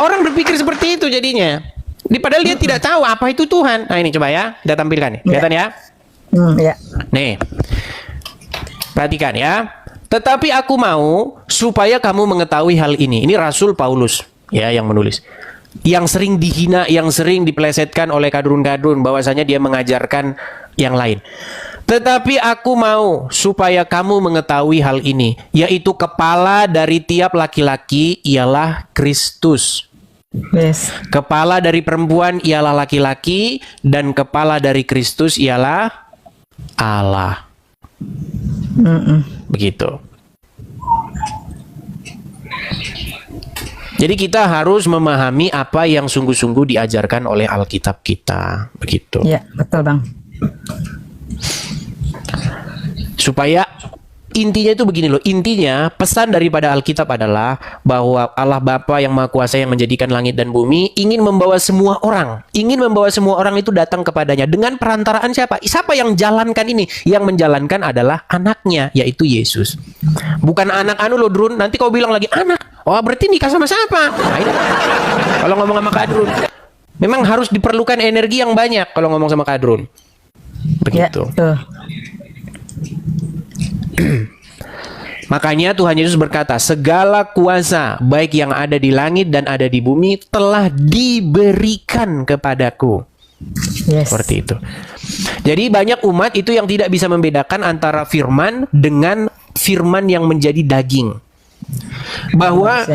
orang berpikir seperti itu jadinya. Padahal dia tidak tahu apa itu Tuhan. Nah ini coba ya, kita tampilkan nih. Kelihatan ya? Ya. Nih. Perhatikan ya. Tetapi aku mau supaya kamu mengetahui hal ini. Ini Rasul Paulus ya yang menulis. Yang sering dihina, yang sering dipelesetkan oleh kadrun-kadrun bahwasanya dia mengajarkan yang lain. Tetapi aku mau supaya kamu mengetahui hal ini, yaitu kepala dari tiap laki-laki ialah Kristus. Yes. Kepala dari perempuan ialah laki-laki, dan kepala dari Kristus ialah Allah. Begitu. Jadi kita harus memahami apa yang sungguh-sungguh diajarkan oleh Alkitab kita. Begitu. Iya, betul Bang. Supaya intinya itu begini loh. Intinya pesan daripada Alkitab adalah bahwa Allah Bapa yang Maha Kuasa yang menjadikan langit dan bumi ingin membawa semua orang. Ingin membawa semua orang itu datang kepadanya. Dengan perantaraan siapa? Siapa yang jalankan ini? Yang menjalankan adalah anaknya, yaitu Yesus. Bukan anak lo Drun. Nanti kau bilang lagi anak. Oh berarti nikah sama siapa? Nah, ini. Kalau ngomong sama Kadrun. Memang harus diperlukan energi yang banyak kalau ngomong sama Kadrun. Begitu. Ya, Makanya Tuhan Yesus berkata, segala kuasa baik yang ada di langit dan ada di bumi telah diberikan kepadaku. Yes. Seperti itu. Jadi banyak umat itu yang tidak bisa membedakan antara firman dengan firman yang menjadi daging. Bahwa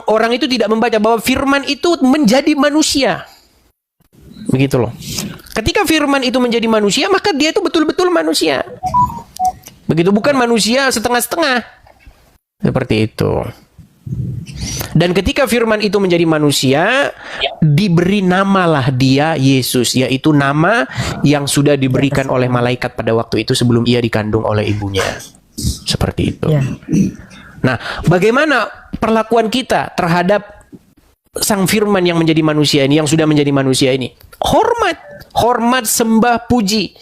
orang itu tidak membaca bahwa firman itu menjadi manusia. Begitu loh. Ketika firman itu menjadi manusia, maka dia itu betul-betul manusia. Begitu, bukan manusia setengah-setengah. Seperti itu. Dan ketika firman itu menjadi manusia, diberi namalah dia Yesus, yaitu nama yang sudah diberikan oleh malaikat pada waktu itu sebelum ia dikandung oleh ibunya. Seperti itu. Nah, bagaimana perlakuan kita terhadap sang firman yang menjadi manusia ini, yang sudah menjadi manusia ini? Hormat, sembah, puji.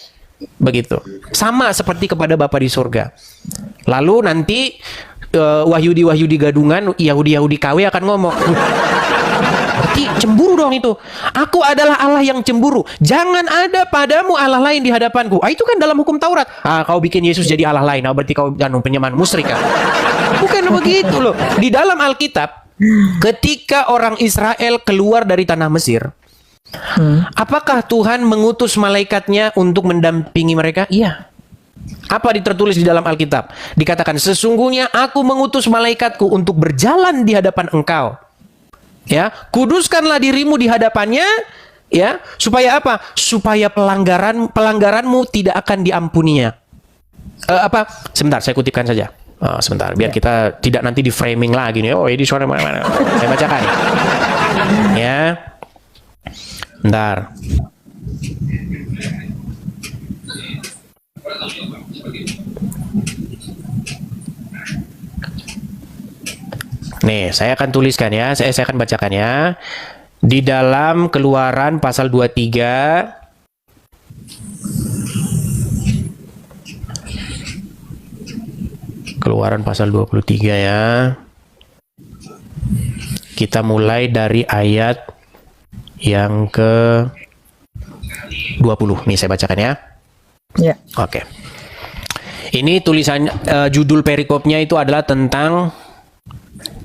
Begitu. Sama seperti kepada Bapa di surga. Lalu nanti Wahyudi gadungan, Yahudi KW akan ngomong, berarti cemburu dong itu. Aku adalah Allah yang cemburu. Jangan ada padamu Allah lain di hadapanku. Itu kan dalam hukum Taurat. Kau bikin Yesus jadi Allah lain. Berarti kau penyembahan musyrik kan? Bukan begitu loh. Di dalam Alkitab, ketika orang Israel keluar dari tanah Mesir, apakah Tuhan mengutus malaikatnya untuk mendampingi mereka? Iya. Apa tertulis di dalam Alkitab? Dikatakan, sesungguhnya aku mengutus malaikatku untuk berjalan di hadapan engkau. Ya, kuduskanlah dirimu di hadapannya, ya, supaya apa? Supaya pelanggaranmu tidak akan diampuninya. Sebentar, saya kutipkan saja. Sebentar, biar kita tidak nanti di framing lagi nih. Oh, ini suara mana-mana. Saya bacakan. Ya. Bentar. Nih, saya akan tuliskan ya. Saya akan bacakan ya. Di dalam Keluaran pasal 23 Keluaran pasal 23 ya. Kita mulai dari ayat yang ke 20. Nih saya bacakan ya. Ya. Oke. Ini tulisan judul perikopnya itu adalah tentang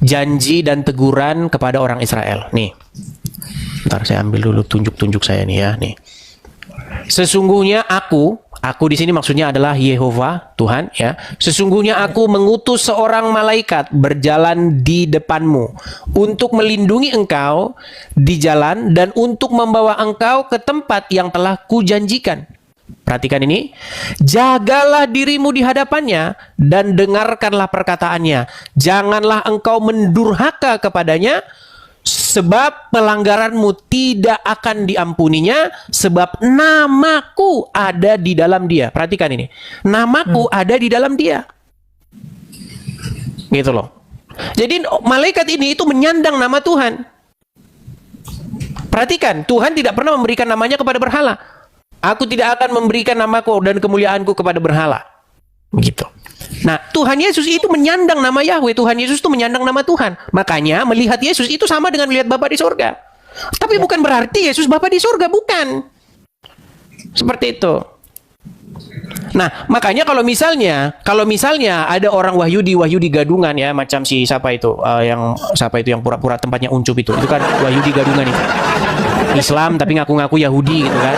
janji dan teguran kepada orang Israel. Nih. Bentar saya ambil dulu tunjuk-tunjuk saya nih ya, nih. Sesungguhnya aku di sini maksudnya adalah Yehova, Tuhan ya. Sesungguhnya aku mengutus seorang malaikat berjalan di depanmu untuk melindungi engkau di jalan dan untuk membawa engkau ke tempat yang telah kujanjikan. Perhatikan ini. Jagalah dirimu di hadapannya dan dengarkanlah perkataannya. Janganlah engkau mendurhaka kepadanya, sebab pelanggaranmu tidak akan diampuninya, sebab namaku ada di dalam dia. Perhatikan ini. Namaku ada di dalam dia. Gitu loh. Jadi malaikat ini itu menyandang nama Tuhan. Perhatikan, Tuhan tidak pernah memberikan namanya kepada berhala. Aku tidak akan memberikan namaku dan kemuliaanku kepada berhala. Begitu. Nah, Tuhan Yesus itu menyandang nama Yahweh. Tuhan Yesus itu menyandang nama Tuhan. Makanya melihat Yesus itu sama dengan melihat Bapa di surga. Tapi bukan berarti Yesus Bapa di surga, bukan. Seperti itu. Nah, makanya kalau misalnya ada orang Wahyudi gadungan ya, macam si siapa itu yang pura-pura tempatnya uncup itu kan Wahyudi gadungan itu. Islam tapi ngaku-ngaku Yahudi gitu kan.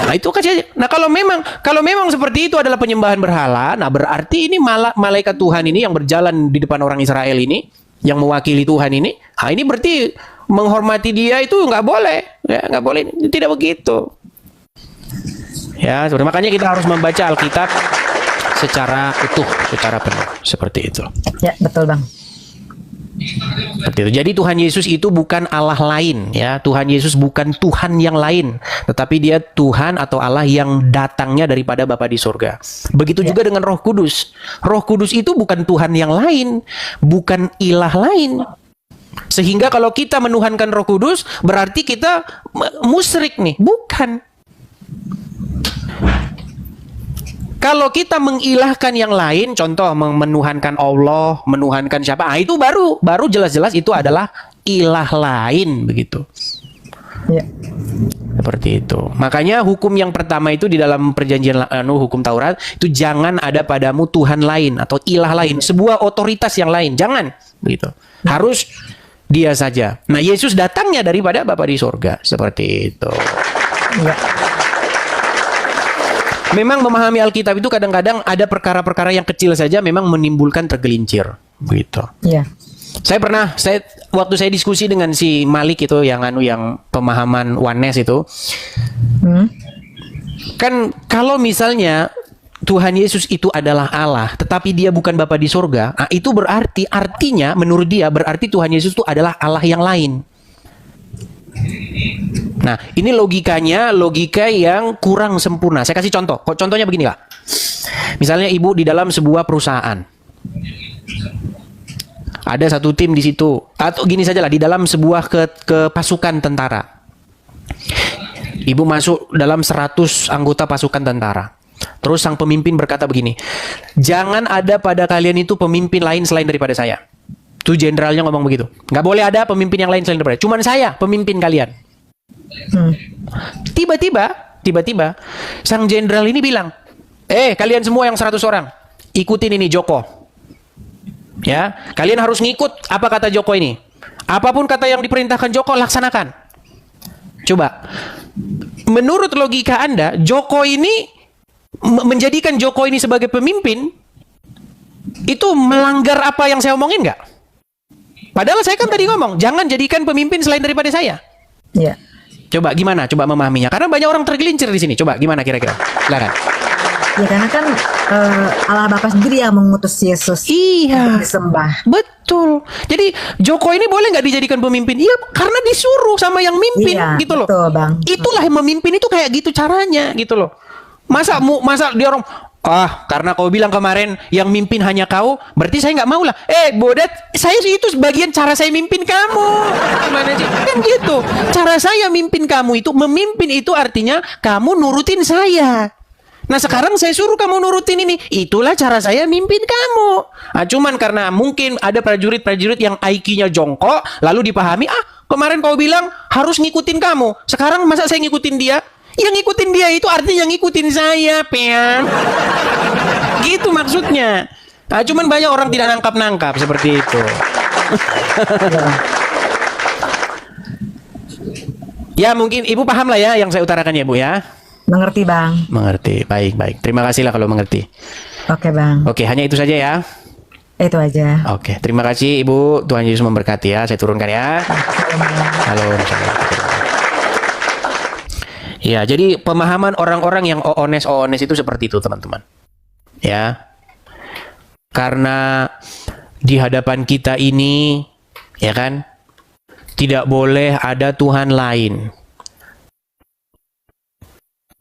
Nah, itu kan saja. Nah, kalau memang seperti itu adalah penyembahan berhala, nah berarti ini malaikat Tuhan ini yang berjalan di depan orang Israel ini, yang mewakili Tuhan ini, nah ini berarti menghormati dia itu nggak boleh, ya nggak boleh, tidak begitu. Ya, makanya kita harus membaca Alkitab secara utuh, secara penuh, seperti itu. Ya, betul Bang. Seperti itu. Jadi Tuhan Yesus itu bukan Allah lain ya. Tuhan Yesus bukan Tuhan yang lain, tetapi dia Tuhan atau Allah yang datangnya daripada Bapa di surga. Begitu juga dengan Roh Kudus. Roh Kudus itu bukan Tuhan yang lain, bukan ilah lain. Sehingga kalau kita menuhankan Roh Kudus berarti kita musyrik nih, bukan. Kalau kita mengilahkan yang lain, contoh menuhankan Allah, menuhankan siapa, itu baru jelas-jelas itu adalah ilah lain, begitu. Ya. Seperti itu. Makanya hukum yang pertama itu di dalam perjanjian hukum Taurat itu jangan ada padamu Tuhan lain atau ilah lain, sebuah otoritas yang lain, jangan, begitu. Harus dia saja. Nah, Yesus datangnya daripada Bapa di surga, seperti itu. Ya. Memang memahami Alkitab itu kadang-kadang ada perkara-perkara yang kecil saja memang menimbulkan tergelincir, begitu. Iya. Waktu saya diskusi dengan si Malik itu yang pemahaman oneness itu, kan kalau misalnya Tuhan Yesus itu adalah Allah, tetapi dia bukan Bapa di surga, nah itu artinya menurut dia berarti Tuhan Yesus itu adalah Allah yang lain. Nah, ini logika yang kurang sempurna. Saya kasih contoh. Contohnya begini, Kak. Misalnya ibu di dalam sebuah perusahaan. Ada satu tim di situ. Atau gini sajalah, di dalam sebuah ke pasukan tentara. Ibu masuk dalam 100 anggota pasukan tentara. Terus sang pemimpin berkata begini, jangan ada pada kalian itu pemimpin lain selain daripada saya. Itu jenderalnya ngomong begitu. Nggak boleh ada pemimpin yang lain selain daripada. Cuman saya pemimpin kalian. Tiba-tiba sang jenderal ini bilang, kalian semua yang 100 orang ikutin ini Joko ya, kalian harus ngikut apa kata Joko ini, apapun kata yang diperintahkan Joko laksanakan. Coba menurut logika Anda, Joko ini menjadikan Joko ini sebagai pemimpin itu melanggar apa yang saya omongin nggak? Padahal saya kan tadi ngomong jangan jadikan pemimpin selain daripada saya. Iya. Coba gimana? Coba memahaminya. Karena banyak orang tergelincir di sini. Coba gimana kira-kira? Silakan. Ya karena kan Allah Bapa sendiri yang mengutus Yesus. Iya. Disembah. Betul. Jadi Joko ini boleh nggak dijadikan pemimpin? Iya, karena disuruh sama yang mimpin, gitu loh. Betul, Bang. Itulah yang memimpin itu kayak gitu caranya, gitu loh. Masa dia orang karena kau bilang kemarin yang mimpin hanya kau, berarti saya nggak mau lah. Bodet, saya itu sebagian cara saya mimpin kamu. Gimana sih? Kan gitu. Cara saya mimpin kamu itu, memimpin itu artinya kamu nurutin saya. Nah sekarang saya suruh kamu nurutin ini. Itulah cara saya mimpin kamu. Nah, cuman karena mungkin ada prajurit-prajurit yang IQ-nya jongkok, lalu dipahami, kemarin kau bilang harus ngikutin kamu. Sekarang masa saya ngikutin dia? Yang ngikutin dia itu artinya yang ngikutin saya, pean. Gitu maksudnya. Nah, cuman banyak orang tidak nangkap seperti itu. Ya mungkin Ibu paham lah ya yang saya utarakan ya Bu ya. Mengerti Bang. Mengerti. Baik. Terima kasih lah kalau mengerti. Oke Bang. Oke, hanya itu saja ya. Itu aja. Oke, terima kasih Ibu. Tuhan Yesus memberkati ya. Saya turunkan ya. Halo. Ya, jadi pemahaman orang-orang yang oones itu seperti itu, teman-teman. Ya. Karena di hadapan kita ini, ya kan, tidak boleh ada Tuhan lain.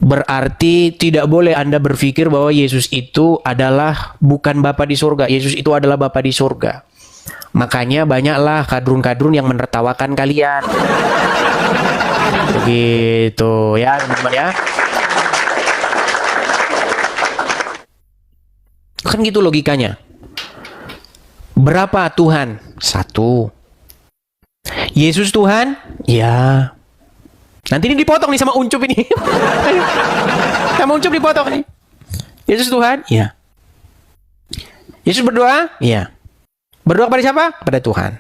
Berarti tidak boleh Anda berpikir bahwa Yesus itu adalah bukan Bapa di surga. Yesus itu adalah Bapa di surga. Makanya banyaklah kadrun-kadrun yang menertawakan kalian. Begitu ya, teman-teman ya. Kan gitu logikanya. Berapa Tuhan? 1. Yesus Tuhan? Ya. Nanti ini dipotong nih sama Uncup ini. Sama Uncup dipotong nih. Yesus Tuhan? Ya. Yesus berdoa? Ya. Berdoa kepada siapa? Kepada Tuhan.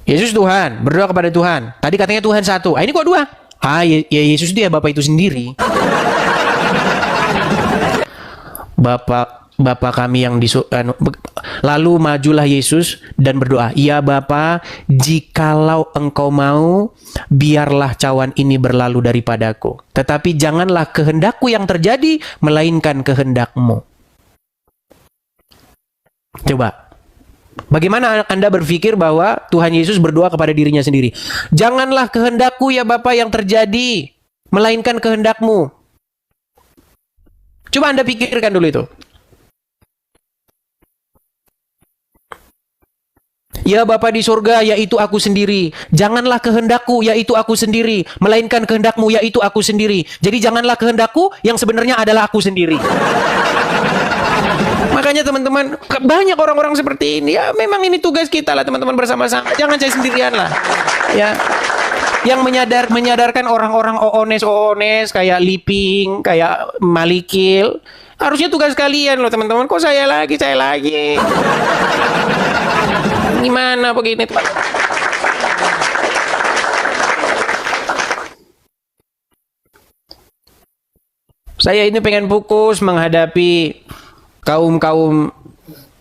Yesus Tuhan, berdoa kepada Tuhan. Tadi katanya Tuhan 1. Ini kok 2? Ya Yesus dia Bapa itu sendiri. Bapa kami yang lalu majulah Yesus dan berdoa, "Ya Bapa, jikalau Engkau mau, biarlah cawan ini berlalu daripadaku. Tetapi janganlah kehendakku yang terjadi, melainkan kehendak-Mu." Coba, bagaimana Anda berpikir bahwa Tuhan Yesus berdoa kepada dirinya sendiri? Janganlah kehendakku ya Bapa yang terjadi, melainkan kehendak-Mu. Coba Anda pikirkan dulu itu. Ya Bapa di surga, yaitu aku sendiri. Janganlah kehendakku, yaitu aku sendiri, melainkan kehendak-Mu, yaitu aku sendiri. Jadi janganlah kehendakku yang sebenarnya adalah aku sendiri. Makanya teman-teman, banyak orang-orang seperti ini. Ya memang ini tugas kita lah teman-teman bersama-sama. Jangan saya sendirian lah. Ya. Yang menyadarkan orang-orang oones kayak Liping, kayak Malikil. Harusnya tugas kalian loh teman-teman. Kok saya lagi? Gimana begini teman? Saya ini pengen fokus menghadapi kaum-kaum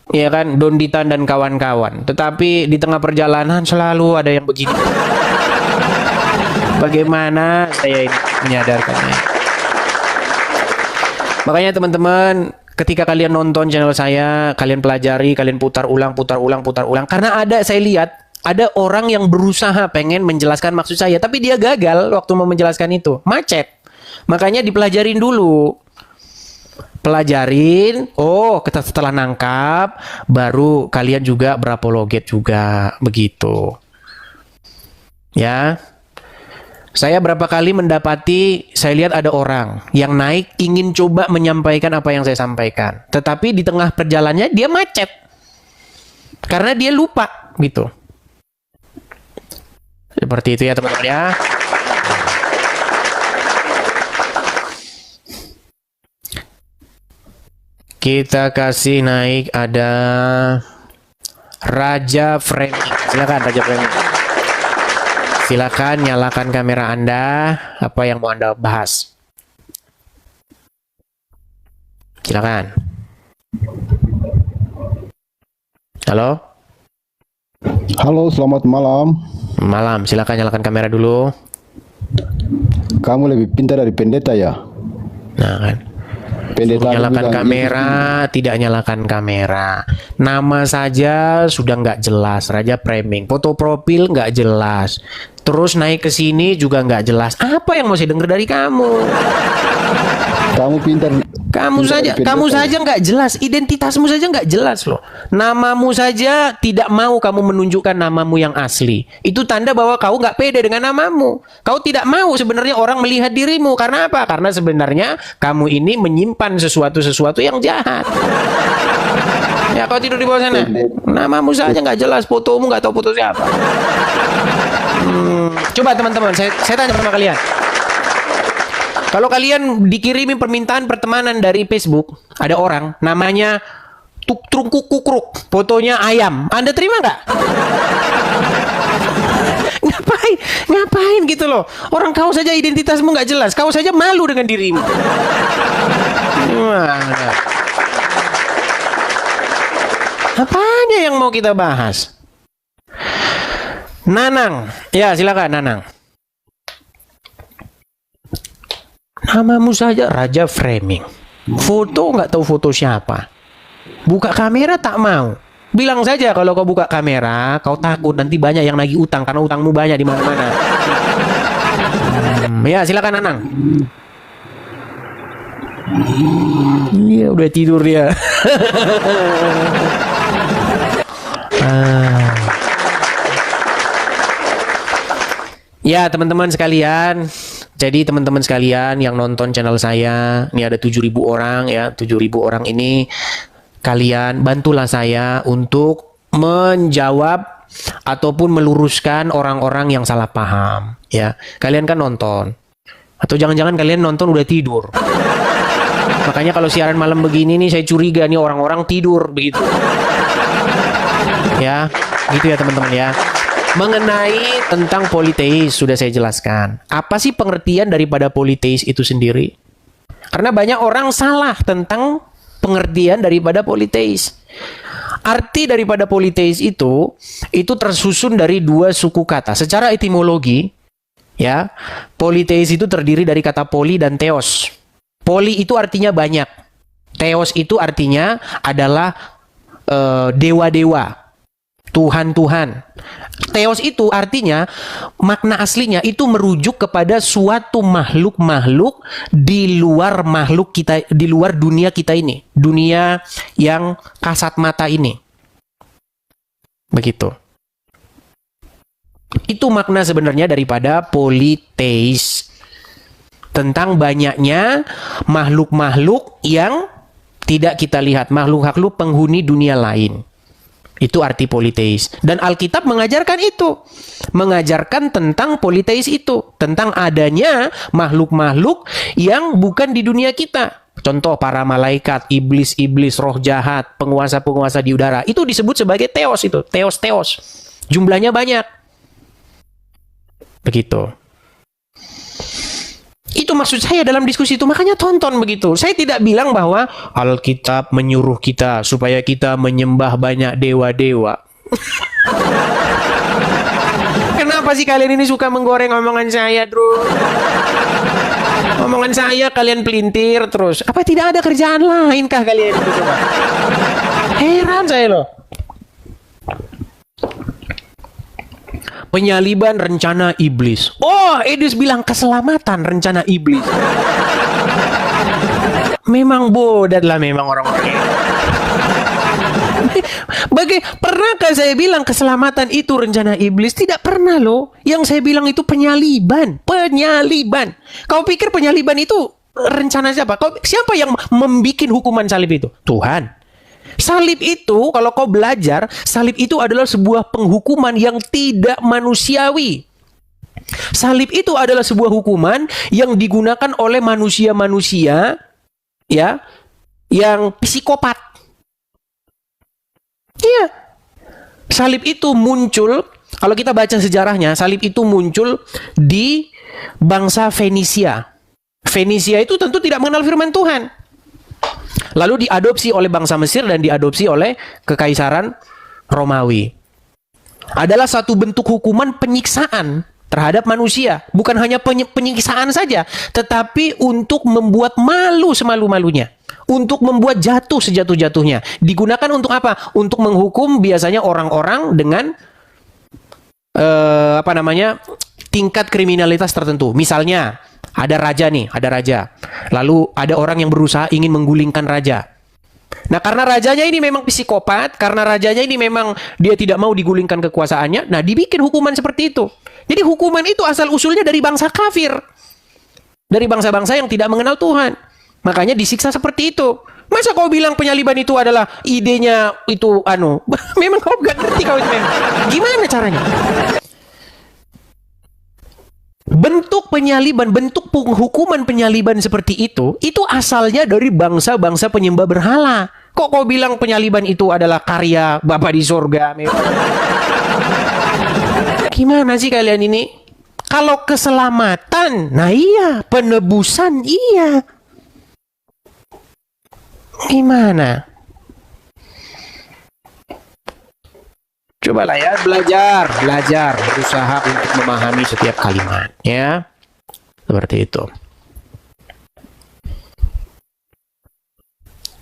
ya kan, Donditan dan kawan-kawan. Tetapi di tengah perjalanan selalu ada yang begini. Bagaimana saya ini menyadarkannya? Makanya teman-teman, ketika kalian nonton channel saya, kalian pelajari, kalian putar ulang. Karena saya lihat ada orang yang berusaha pengen menjelaskan maksud saya, tapi dia gagal waktu mau menjelaskan itu. Macet. Makanya dipelajarin dulu. Pelajarin, setelah nangkap, baru kalian juga berapologet juga. Begitu. Ya. Saya berapa kali saya lihat ada orang yang naik ingin coba menyampaikan apa yang saya sampaikan. Tetapi di tengah perjalanannya dia macet. Karena dia lupa gitu. Seperti itu ya teman-teman ya. Kita kasih naik ada Raja Framing. Silakan Raja Framing. Silakan nyalakan kamera Anda. Apa yang mau Anda bahas? Silakan. Halo? Halo, selamat malam. Malam, silakan nyalakan kamera dulu. Kamu lebih pintar dari pendeta ya? Nah kan. Pendeta nyalakan kamera, tidak nyalakan kamera. Nama saja sudah nggak jelas, Raja Framing. Foto profil nggak jelas. Terus naik ke sini juga nggak jelas. Apa yang mau saya dengar dari kamu? Kamu pintar. Kamu saja nggak jelas. Identitasmu saja nggak jelas loh. Namamu saja tidak mau kamu menunjukkan namamu yang asli. Itu tanda bahwa kau nggak pede dengan namamu. Kau tidak mau sebenarnya orang melihat dirimu. Karena apa? Karena sebenarnya kamu ini menyimpan sesuatu yang jahat. Ya kau tidur di bawah sana. Namamu saja nggak jelas. Fotomu nggak tahu foto siapa. Coba teman-teman, saya tanya sama kalian. Kalau kalian dikirimi permintaan pertemanan dari Facebook, ada orang namanya Tuk Kukruk, fotonya ayam, Anda terima nggak? Ngapain gitu loh. Orang kau saja identitasmu nggak jelas, kau saja malu dengan dirimu. Gimana? Apanya yang mau kita bahas? Nanang, ya silakan Nanang. Namamu saja Raja Framing. Foto nggak tahu foto siapa. Buka kamera tak mau. Bilang saja kalau kau buka kamera, kau takut nanti banyak yang nagih utang karena utangmu banyak di mana-mana. Ya silakan Nanang. Iya udah tidur dia. Ya teman-teman sekalian, jadi teman-teman sekalian yang nonton channel saya, ini ada 7.000 orang ya, 7.000 orang ini, kalian bantulah saya untuk menjawab ataupun meluruskan orang-orang yang salah paham ya. Kalian kan nonton, atau jangan-jangan kalian nonton udah tidur. Makanya kalau siaran malam begini nih saya curiga nih orang-orang tidur begitu. Ya, gitu ya teman-teman ya. Mengenai tentang politeis sudah saya jelaskan. Apa sih pengertian daripada politeis itu sendiri? Karena banyak orang salah tentang pengertian daripada politeis. Arti daripada politeis itu tersusun dari dua suku kata. Secara etimologi, ya, politeis itu terdiri dari kata poli dan theos. Poli itu artinya banyak. Theos itu artinya adalah dewa-dewa. Tuhan-Tuhan. Theos itu artinya makna aslinya itu merujuk kepada suatu makhluk-makhluk di luar makhluk kita, di luar dunia kita ini, dunia yang kasat mata ini. Begitu. Itu makna sebenarnya daripada politeis. Tentang banyaknya makhluk-makhluk yang tidak kita lihat, makhluk-makhluk penghuni dunia lain. Itu arti politeis. Dan Alkitab mengajarkan itu. Mengajarkan tentang politeis itu. Tentang adanya makhluk-makhluk yang bukan di dunia kita. Contoh para malaikat, iblis-iblis, roh jahat, penguasa-penguasa di udara. Itu disebut sebagai theos itu. Theos-theos. Jumlahnya banyak. Begitu. Itu maksud saya dalam diskusi itu. Makanya tonton begitu. Saya tidak bilang bahwa Alkitab menyuruh kita supaya kita menyembah banyak dewa-dewa. Kenapa sih kalian ini suka menggoreng omongan saya, Bro? Omongan saya kalian pelintir terus. Apa tidak ada kerjaan lain kah kalian itu? Coba. Heran saya loh. Penyaliban rencana iblis. Oh, Edis bilang keselamatan rencana iblis. Memang bodoh lah memang orang-orang. Pernahkah saya bilang keselamatan itu rencana iblis? Tidak pernah loh. Yang saya bilang itu penyaliban. Penyaliban. Kau pikir penyaliban itu rencana siapa? Siapa yang membikin hukuman salib itu? Tuhan. Salib itu, kalau kau belajar, salib itu adalah sebuah penghukuman yang tidak manusiawi. Salib itu adalah sebuah hukuman yang digunakan oleh manusia-manusia ya, yang psikopat. Iya. Salib itu muncul, kalau kita baca sejarahnya, salib itu muncul di bangsa Fenisia. Fenisia itu tentu tidak mengenal firman Tuhan. Lalu diadopsi oleh bangsa Mesir dan diadopsi oleh Kekaisaran Romawi. Adalah satu bentuk hukuman penyiksaan terhadap manusia. Bukan hanya penyiksaan saja, tetapi untuk membuat malu semalu-malunya. Untuk membuat jatuh sejatuh-jatuhnya. Digunakan untuk apa? Untuk menghukum biasanya orang-orang dengan tingkat kriminalitas tertentu. Misalnya ada raja nih, ada raja. Lalu ada orang yang berusaha ingin menggulingkan raja. Nah, karena rajanya ini memang psikopat, karena rajanya ini memang dia tidak mau digulingkan kekuasaannya, nah dibikin hukuman seperti itu. Jadi hukuman itu asal-usulnya dari bangsa kafir. Dari bangsa-bangsa yang tidak mengenal Tuhan. Makanya disiksa seperti itu. Masa kau bilang penyaliban itu adalah idenya itu memang kau gak ngerti kau itu memang. Gimana caranya? Bentuk penyaliban, bentuk penghukuman penyaliban seperti itu asalnya dari bangsa-bangsa penyembah berhala. Kok kau bilang penyaliban itu adalah karya Bapa di sorga? Gimana sih kalian ini? Kalau keselamatan, nah iya, penebusan iya. Gimana? Cobalah ya, belajar, berusaha untuk memahami setiap kalimat, ya. Seperti itu.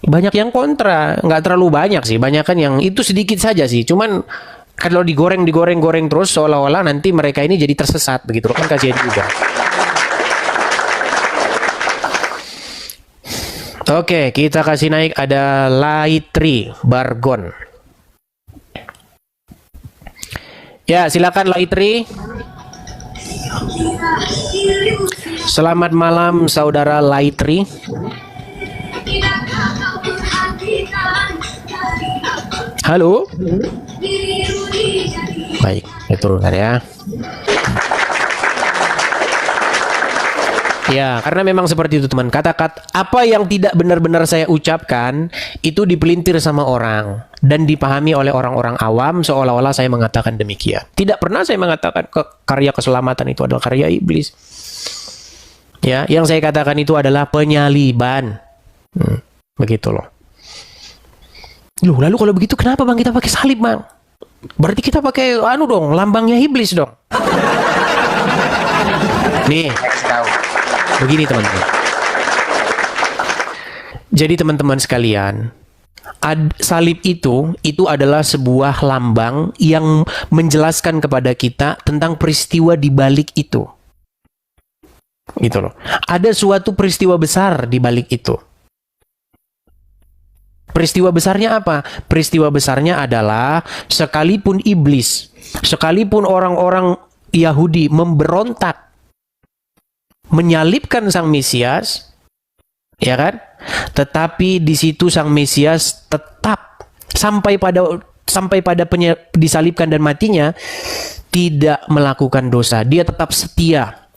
Banyak yang kontra, nggak terlalu banyak sih, banyak kan yang itu sedikit saja sih. Cuman kalau digoreng terus seolah-olah nanti mereka ini jadi tersesat begitu, kan kasihan juga. Oke, kita kasih naik ada Laitri Bargon. Ya, silakan Laitri. Selamat malam saudara Laitri. Halo. Baik, saya turunkan ya. Ya, karena memang seperti itu teman. Kata-kata apa yang tidak benar-benar saya ucapkan itu dipelintir sama orang dan dipahami oleh orang-orang awam seolah-olah saya mengatakan demikian. Tidak pernah saya mengatakan karya keselamatan itu adalah karya iblis. Ya, yang saya katakan itu adalah penyaliban. Begitu loh. Loh, lalu kalau begitu kenapa Bang kita pakai salib, Bang? Berarti kita pakai lambangnya iblis dong. Nih, saya kasih tahu. Begini teman-teman. Jadi teman-teman sekalian, salib itu adalah sebuah lambang yang menjelaskan kepada kita tentang peristiwa di balik itu. Gitu loh. Ada suatu peristiwa besar di balik itu. Peristiwa besarnya apa? Peristiwa besarnya adalah sekalipun iblis, sekalipun orang-orang Yahudi memberontak, menyalibkan Sang Mesias, ya kan? Tetapi di situ Sang Mesias tetap sampai pada disalibkan dan matinya tidak melakukan dosa. Dia tetap setia.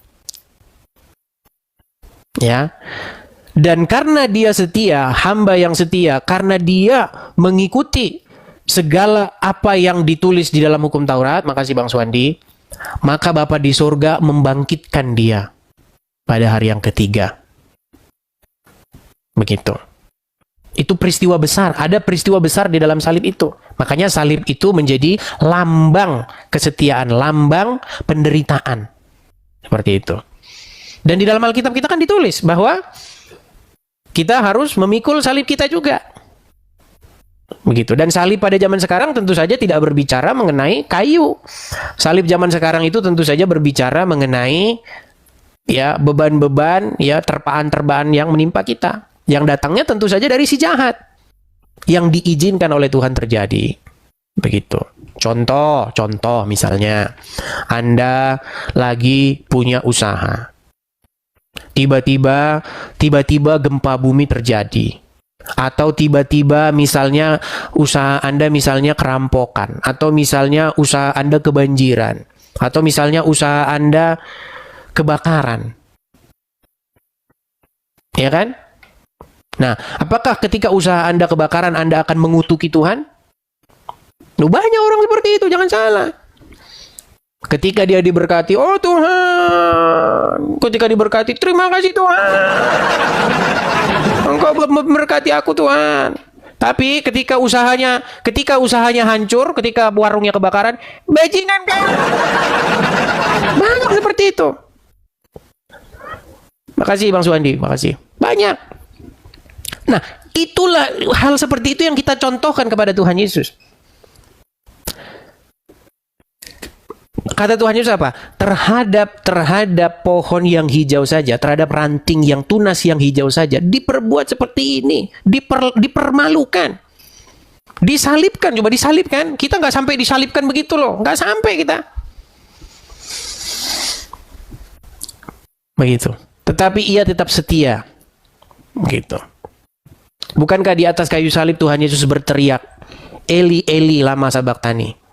Ya. Dan karena dia setia, hamba yang setia, karena dia mengikuti segala apa yang ditulis di dalam hukum Taurat, makasih Bang Swandi, maka Bapa di surga membangkitkan dia pada hari yang ketiga. Begitu. Itu peristiwa besar, ada peristiwa besar di dalam salib itu. Makanya salib itu menjadi lambang kesetiaan, lambang penderitaan. Seperti itu. Dan di dalam Alkitab kita kan ditulis bahwa kita harus memikul salib kita juga. Begitu. Dan salib pada zaman sekarang tentu saja tidak berbicara mengenai kayu. Salib zaman sekarang itu tentu saja berbicara mengenai ya beban-beban, ya terpaan-terpaan yang menimpa kita. Yang datangnya tentu saja dari si jahat. Yang diizinkan oleh Tuhan terjadi. Begitu. Contoh misalnya Anda lagi punya usaha. Tiba-tiba gempa bumi terjadi. Atau tiba-tiba misalnya usaha Anda misalnya kerampokan. Atau misalnya usaha Anda kebanjiran. Atau misalnya usaha Anda kebakaran. Ya kan? Nah, apakah ketika usaha Anda kebakaran Anda akan mengutuki Tuhan? Banyak orang seperti itu, jangan salah. Ketika dia diberkati, oh Tuhan. Ketika diberkati, terima kasih Tuhan. Engkau memberkati aku Tuhan. Tapi ketika usahanya hancur, ketika warungnya kebakaran, bajingan kan? Banyak seperti itu. Makasih Bang Suwandi, makasih. Banyak. Nah, itulah hal seperti itu yang kita contohkan kepada Tuhan Yesus. Kata Tuhan Yesus apa? Terhadap pohon yang hijau saja, terhadap ranting yang tunas yang hijau saja, diperbuat seperti ini, dipermalukan, disalibkan, coba disalibkan. Kita nggak sampai disalibkan begitu loh, nggak sampai kita. Begitu. Tetapi ia tetap setia. Begitu. Bukankah di atas kayu salib Tuhan Yesus berteriak, Eli, Eli, lama sabachthani.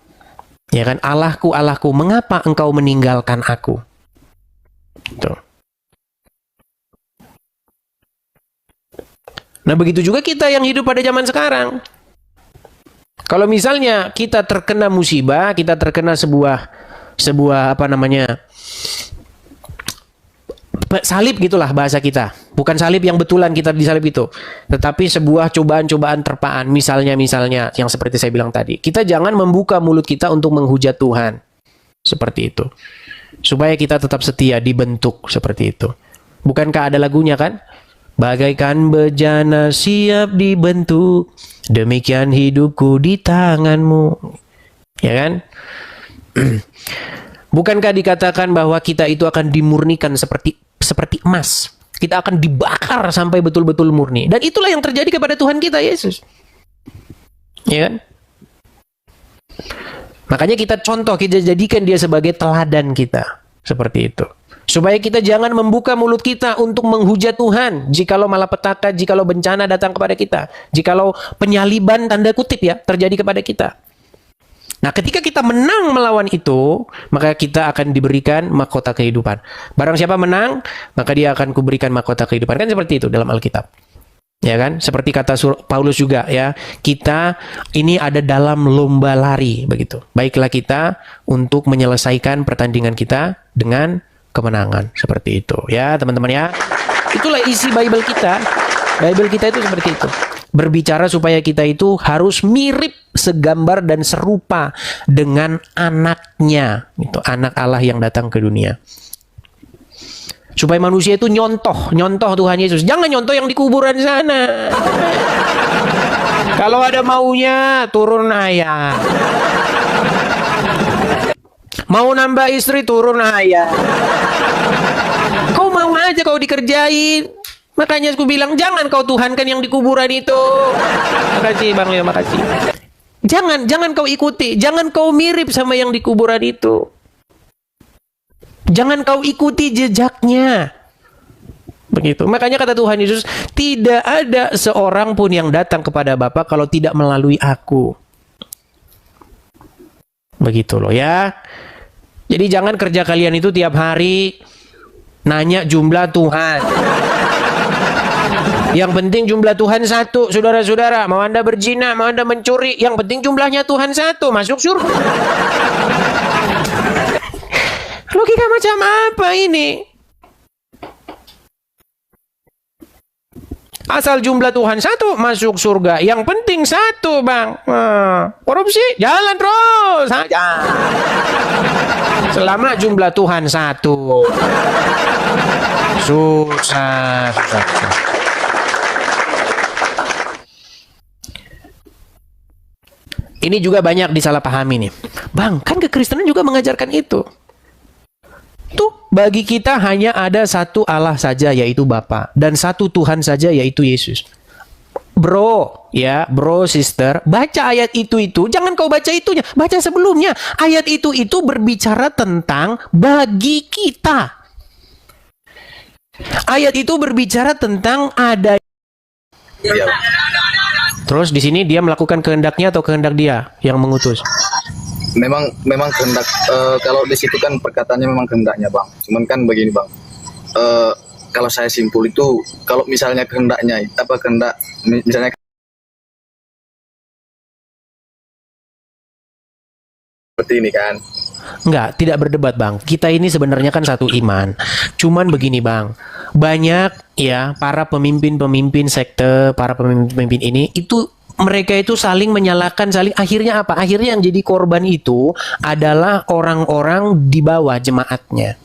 Ya kan, Allahku, Allahku, mengapa engkau meninggalkan aku? Tuh. Nah, begitu juga kita yang hidup pada zaman sekarang. Kalau misalnya kita terkena musibah, kita terkena sebuah sebuah apa namanya, salib gitulah bahasa kita. Bukan salib yang betulan kita disalib itu, tetapi sebuah cobaan-cobaan terpaan. Misalnya yang seperti saya bilang tadi, kita jangan membuka mulut kita untuk menghujat Tuhan. Seperti itu. Supaya kita tetap setia, dibentuk seperti itu. Bukankah ada lagunya kan? Bagaikan bejana siap dibentuk, demikian hidupku di tanganmu. Ya kan? Bukankah dikatakan bahwa kita itu akan dimurnikan seperti emas? Kita akan dibakar sampai betul-betul murni. Dan itulah yang terjadi kepada Tuhan kita, Yesus. Ya kan? Makanya kita contoh, kita jadikan dia sebagai teladan kita. Seperti itu. Supaya kita jangan membuka mulut kita untuk menghujat Tuhan. Jikalau malapetaka, jikalau bencana datang kepada kita. Jikalau penyaliban, tanda kutip ya, terjadi kepada kita. Nah, ketika kita menang melawan itu, maka kita akan diberikan mahkota kehidupan. Barang siapa menang, maka dia akan kuberikan mahkota kehidupan. Kan seperti itu dalam Alkitab. Ya kan? Seperti kata Paulus juga ya, kita ini ada dalam lomba lari begitu. Baiklah kita untuk menyelesaikan pertandingan kita dengan kemenangan seperti itu. Ya, teman-teman ya. Itulah isi Bible kita. Bible kita itu seperti itu. Berbicara supaya kita itu harus mirip, segambar dan serupa dengan anaknya, itu anak Allah yang datang ke dunia. Supaya manusia itu nyontoh Tuhan Yesus. Jangan nyontoh yang di kuburan sana. Kalau ada maunya, turun ayah. Mau nambah istri, turun ayah. Kau mau aja kau dikerjain. Makanya aku bilang, jangan kau tuhankan yang di kuburan itu. Makasih Bang Leo, makasih. Jangan kau ikuti. Jangan kau mirip sama yang di kuburan itu. Jangan kau ikuti jejaknya. Begitu. Makanya kata Tuhan Yesus, tidak ada seorang pun yang datang kepada Bapa kalau tidak melalui aku. Begitu loh ya. Jadi jangan kerja kalian itu tiap hari nanya jumlah Tuhan. Yang penting jumlah Tuhan satu, saudara-saudara. Mau Anda berzina, mau Anda mencuri, yang penting jumlahnya Tuhan satu, masuk surga. Logika macam apa ini? Asal jumlah Tuhan satu, masuk surga. Yang penting satu, Bang. Korupsi, jalan terus saja. Selama jumlah Tuhan satu. Susah. Ini juga banyak disalahpahami nih. Bang, kan kekristenan juga mengajarkan itu. Tuh, bagi kita hanya ada satu Allah saja, yaitu Bapa, dan satu Tuhan saja, yaitu Yesus. Bro, sister, baca ayat itu. Jangan kau baca itunya, baca sebelumnya. Ayat itu berbicara tentang bagi kita. Ayat itu berbicara tentang ada. Terus di sini dia melakukan kehendaknya atau kehendak dia yang mengutus? Memang kehendak, kalau di situ kan perkataannya memang kehendaknya Bang. Cuman kan begini Bang, kalau saya simpul itu, kalau misalnya kehendaknya kehendak misalnya seperti ini kan. Enggak, tidak berdebat Bang. Kita ini sebenarnya kan satu iman. Cuman begini Bang, banyak ya para pemimpin sekte, para pemimpin ini itu mereka itu saling menyalahkan, akhirnya apa? Akhirnya yang jadi korban itu adalah orang-orang di bawah jemaatnya.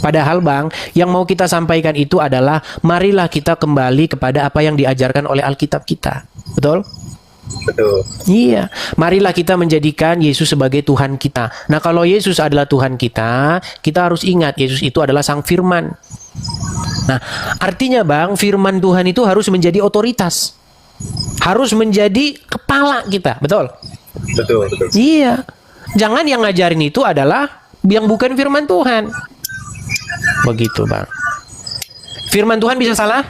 Padahal Bang, yang mau kita sampaikan itu adalah marilah kita kembali kepada apa yang diajarkan oleh Alkitab kita. Betul? Betul. Iya, marilah kita menjadikan Yesus sebagai Tuhan kita. Nah, kalau Yesus adalah Tuhan kita harus ingat Yesus itu adalah Sang Firman. Nah, artinya Bang, Firman Tuhan itu harus menjadi otoritas. Harus menjadi kepala kita, betul? Betul. Iya. Jangan yang ngajarin itu adalah yang bukan firman Tuhan. Begitu, Bang. Firman Tuhan bisa salah?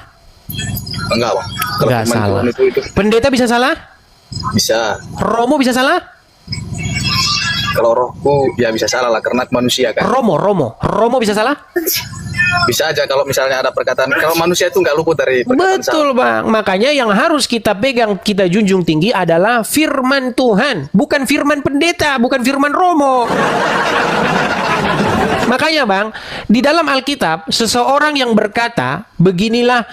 Enggak, Bang. Enggak salah. Itu. Pendeta bisa salah? Bisa. Romo bisa salah? Kalau rohku ya bisa salah lah karena manusia kan. Romo bisa salah? bisa aja kalau misalnya ada perkataan, kalau manusia itu nggak luput dari perkataan Betul Bang, makanya yang harus kita pegang, kita junjung tinggi adalah firman Tuhan, bukan firman pendeta, bukan firman Romo. Makanya Bang, di dalam Alkitab seseorang yang berkata beginilah,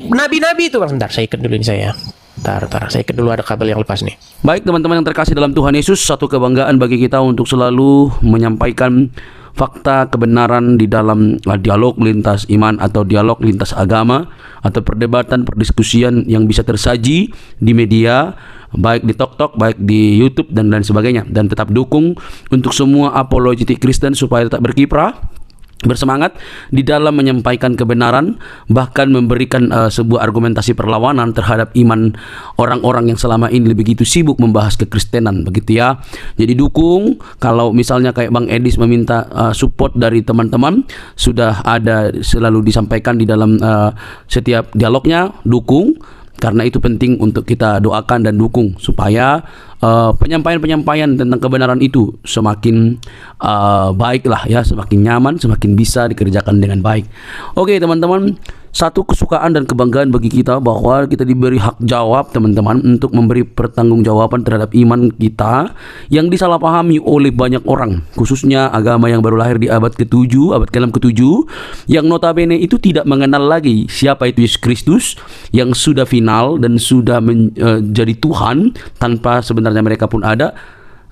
nabi-nabi itu Bang. Bentar, saya ikat dulu ini saya. Bentar, saya ikat dulu, ada kabel yang lepas nih. Baik teman-teman yang terkasih dalam Tuhan Yesus, satu kebanggaan bagi kita untuk selalu menyampaikan fakta kebenaran di dalam dialog lintas iman atau dialog lintas agama atau perdebatan, perdiskusian yang bisa tersaji di media, baik di TokTok, baik di YouTube dan lain sebagainya. Dan tetap dukung untuk semua apologetik Kristen supaya tetap berkiprah, bersemangat di dalam menyampaikan kebenaran, bahkan memberikan sebuah argumentasi perlawanan terhadap iman orang-orang yang selama ini begitu sibuk membahas kekristenan, begitu ya. Jadi dukung, kalau misalnya kayak Bang Edis meminta support dari teman-teman, sudah ada selalu disampaikan di dalam setiap dialognya, dukung. Karena itu penting untuk kita doakan dan dukung supaya penyampaian-penyampaian tentang kebenaran itu semakin baiklah ya, semakin nyaman, semakin bisa dikerjakan dengan baik. Oke teman-teman, satu kesukaan dan kebanggaan bagi kita bahwa kita diberi hak jawab teman-teman untuk memberi pertanggungjawaban terhadap iman kita yang disalahpahami oleh banyak orang, khususnya agama yang baru lahir di abad ke-7, abad ke-6 ke-7, yang notabene itu tidak mengenal lagi siapa itu Yesus Kristus yang sudah final dan sudah menjadi Tuhan tanpa sebenarnya mereka pun ada.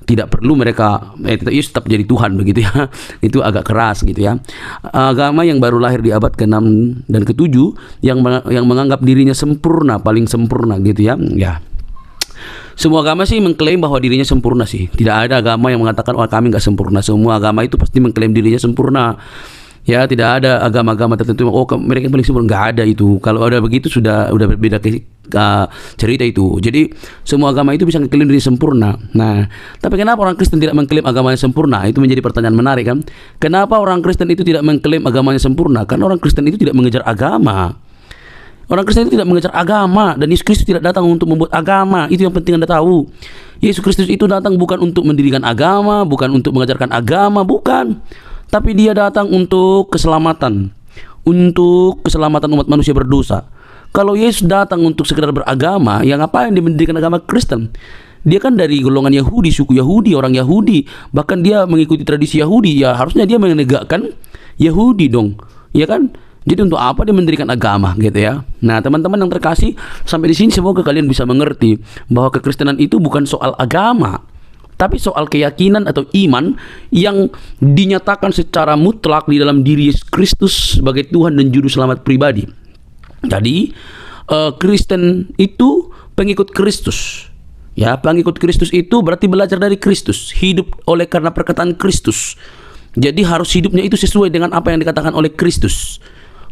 Tidak perlu mereka tetap jadi Tuhan, begitu ya. Itu agak keras gitu ya. Agama yang baru lahir di abad ke-6 dan ke-7 yang menganggap dirinya sempurna, paling sempurna gitu ya. Ya. Semua agama sih mengklaim bahwa dirinya sempurna sih. Tidak ada agama yang mengatakan kami nggak sempurna. Semua agama itu pasti mengklaim dirinya sempurna. Ya, tidak ada agama-agama tertentu mereka paling sempurna, nggak ada itu. Kalau ada begitu sudah berbeda cerita itu. Jadi semua agama itu bisa mengklaim diri sempurna. Nah, tapi kenapa orang Kristen tidak mengklaim agamanya sempurna? Itu menjadi pertanyaan menarik kan? Kenapa orang Kristen itu tidak mengklaim agamanya sempurna? Karena orang Kristen itu tidak mengejar agama. Orang Kristen itu tidak mengejar agama, dan Yesus Kristus tidak datang untuk membuat agama. Itu yang penting Anda tahu. Yesus Kristus itu datang bukan untuk mendirikan agama, bukan untuk mengajarkan agama, bukan. Tapi dia datang untuk keselamatan, untuk keselamatan umat manusia berdosa. Kalau Yesus datang untuk sekedar beragama, yang ngapain dia mendirikan agama Kristen? Dia kan dari golongan Yahudi, suku Yahudi, orang Yahudi, bahkan dia mengikuti tradisi Yahudi. Ya harusnya dia menegakkan Yahudi dong, ya kan? Jadi untuk apa dia mendirikan agama gitu ya? Nah teman-teman yang terkasih, sampai di sini semoga kalian bisa mengerti bahwa kekristenan itu bukan soal agama, tapi soal keyakinan atau iman yang dinyatakan secara mutlak di dalam diri Yesus Kristus sebagai Tuhan dan Juru Selamat pribadi. Jadi Kristen itu pengikut Kristus. Ya, pengikut Kristus itu berarti belajar dari Kristus, hidup oleh karena perkataan Kristus. Jadi harus hidupnya itu sesuai dengan apa yang dikatakan oleh Kristus.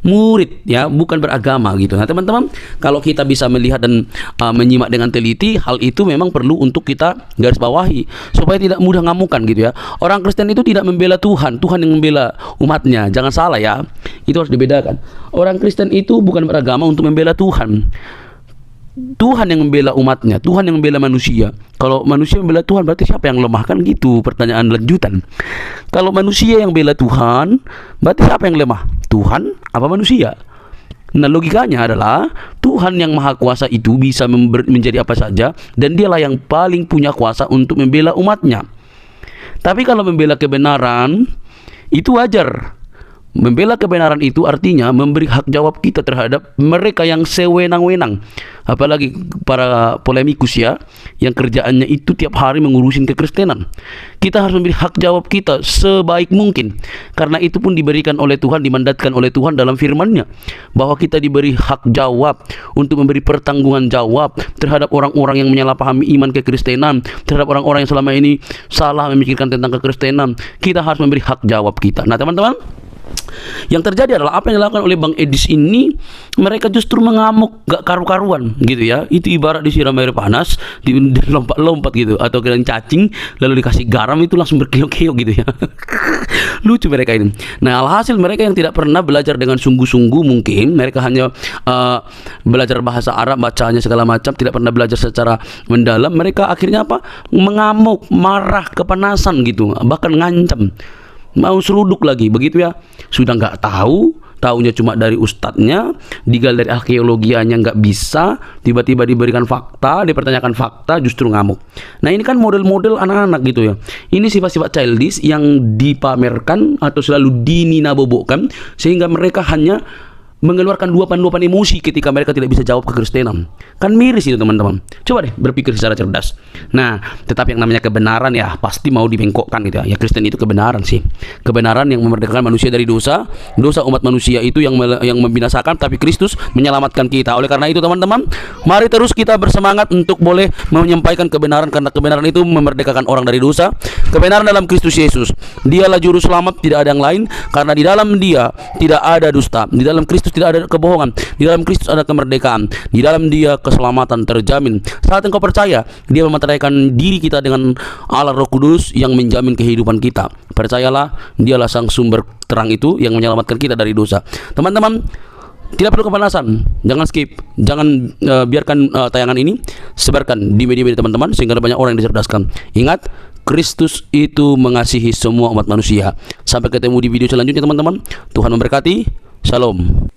Murid ya, bukan beragama gitu. Nah teman-teman, kalau kita bisa melihat dan menyimak dengan teliti, hal itu memang perlu untuk kita garis bawahi supaya tidak mudah ngamukan gitu ya. Orang Kristen itu tidak membela Tuhan, Tuhan yang membela umatnya. Jangan salah ya, itu harus dibedakan. Orang Kristen itu bukan beragama untuk membela Tuhan. Tuhan yang membela umatnya, Tuhan yang membela manusia. Kalau manusia membela Tuhan, berarti siapa yang lemah? Kan gitu pertanyaan lanjutan. Kalau manusia yang bela Tuhan, berarti siapa yang lemah? Tuhan apa manusia? Nah logikanya adalah Tuhan yang maha kuasa itu bisa menjadi apa saja, dan dialah yang paling punya kuasa untuk membela umatnya. Tapi kalau membela kebenaran, itu wajar. Membela kebenaran itu artinya memberi hak jawab kita terhadap mereka yang sewenang-wenang. Apalagi para polemikus ya, yang kerjaannya itu tiap hari mengurusin kekristenan. Kita harus memberi hak jawab kita sebaik mungkin. Karena itu pun diberikan oleh Tuhan, dimandatkan oleh Tuhan dalam firman-Nya, bahwa kita diberi hak jawab untuk memberi pertanggungan jawab terhadap orang-orang yang menyalahpahami iman kekristenan, terhadap orang-orang yang selama ini salah memikirkan tentang kekristenan. Kita harus memberi hak jawab kita. Nah teman-teman, yang terjadi adalah apa yang dilakukan oleh Bang Edis ini, mereka justru mengamuk gak karu-karuan gitu ya. Itu ibarat disiram air panas, lompat-lompat gitu, atau kalian cacing lalu dikasih garam itu langsung berkiok-kiok gitu ya. Lucu mereka ini. Nah alhasil mereka yang tidak pernah belajar dengan sungguh-sungguh, mungkin mereka hanya belajar bahasa Arab, bacanya segala macam, tidak pernah belajar secara mendalam. Mereka akhirnya apa? Mengamuk, marah, kepanasan gitu, bahkan ngancam. mau seruduk lagi, begitu ya. Sudah nggak tahu, taunya cuma dari ustadznya, digali dari arkeologianya nggak bisa, tiba-tiba diberikan fakta, dipertanyakan fakta, justru ngamuk. Nah ini kan model-model anak-anak gitu ya. Ini sifat-sifat childish yang dipamerkan atau selalu dininabobokan, sehingga mereka hanya mengeluarkan luapan-luapan emosi ketika mereka tidak bisa jawab kekristenan. Kan miris itu teman-teman. Coba deh berpikir secara cerdas. Nah, tetapi yang namanya kebenaran ya pasti mau dibengkokkan gitu ya. Ya Kristen itu kebenaran sih. Kebenaran yang memerdekakan manusia dari dosa. Dosa umat manusia itu yang membinasakan, tapi Kristus menyelamatkan kita. Oleh karena itu teman-teman, mari terus kita bersemangat untuk boleh menyampaikan kebenaran, karena kebenaran itu memerdekakan orang dari dosa. Kebenaran dalam Kristus Yesus. Dialah juru selamat, tidak ada yang lain, karena di dalam Dia tidak ada dusta. Di dalam Kristus tidak ada kebohongan. Di dalam Kristus ada kemerdekaan. Di dalam Dia keselamatan terjamin. Saat engkau percaya, Dia memateraikan diri kita dengan Allah Roh Kudus yang menjamin kehidupan kita. Percayalah, Dialah sang sumber terang itu yang menyelamatkan kita dari dosa. Teman-teman, tidak perlu kepanasan, jangan skip, jangan biarkan tayangan ini, sebarkan di media-media teman-teman sehingga banyak orang yang dicerdaskan. Ingat, Kristus itu mengasihi semua umat manusia. Sampai ketemu di video selanjutnya teman-teman. Tuhan memberkati. Shalom.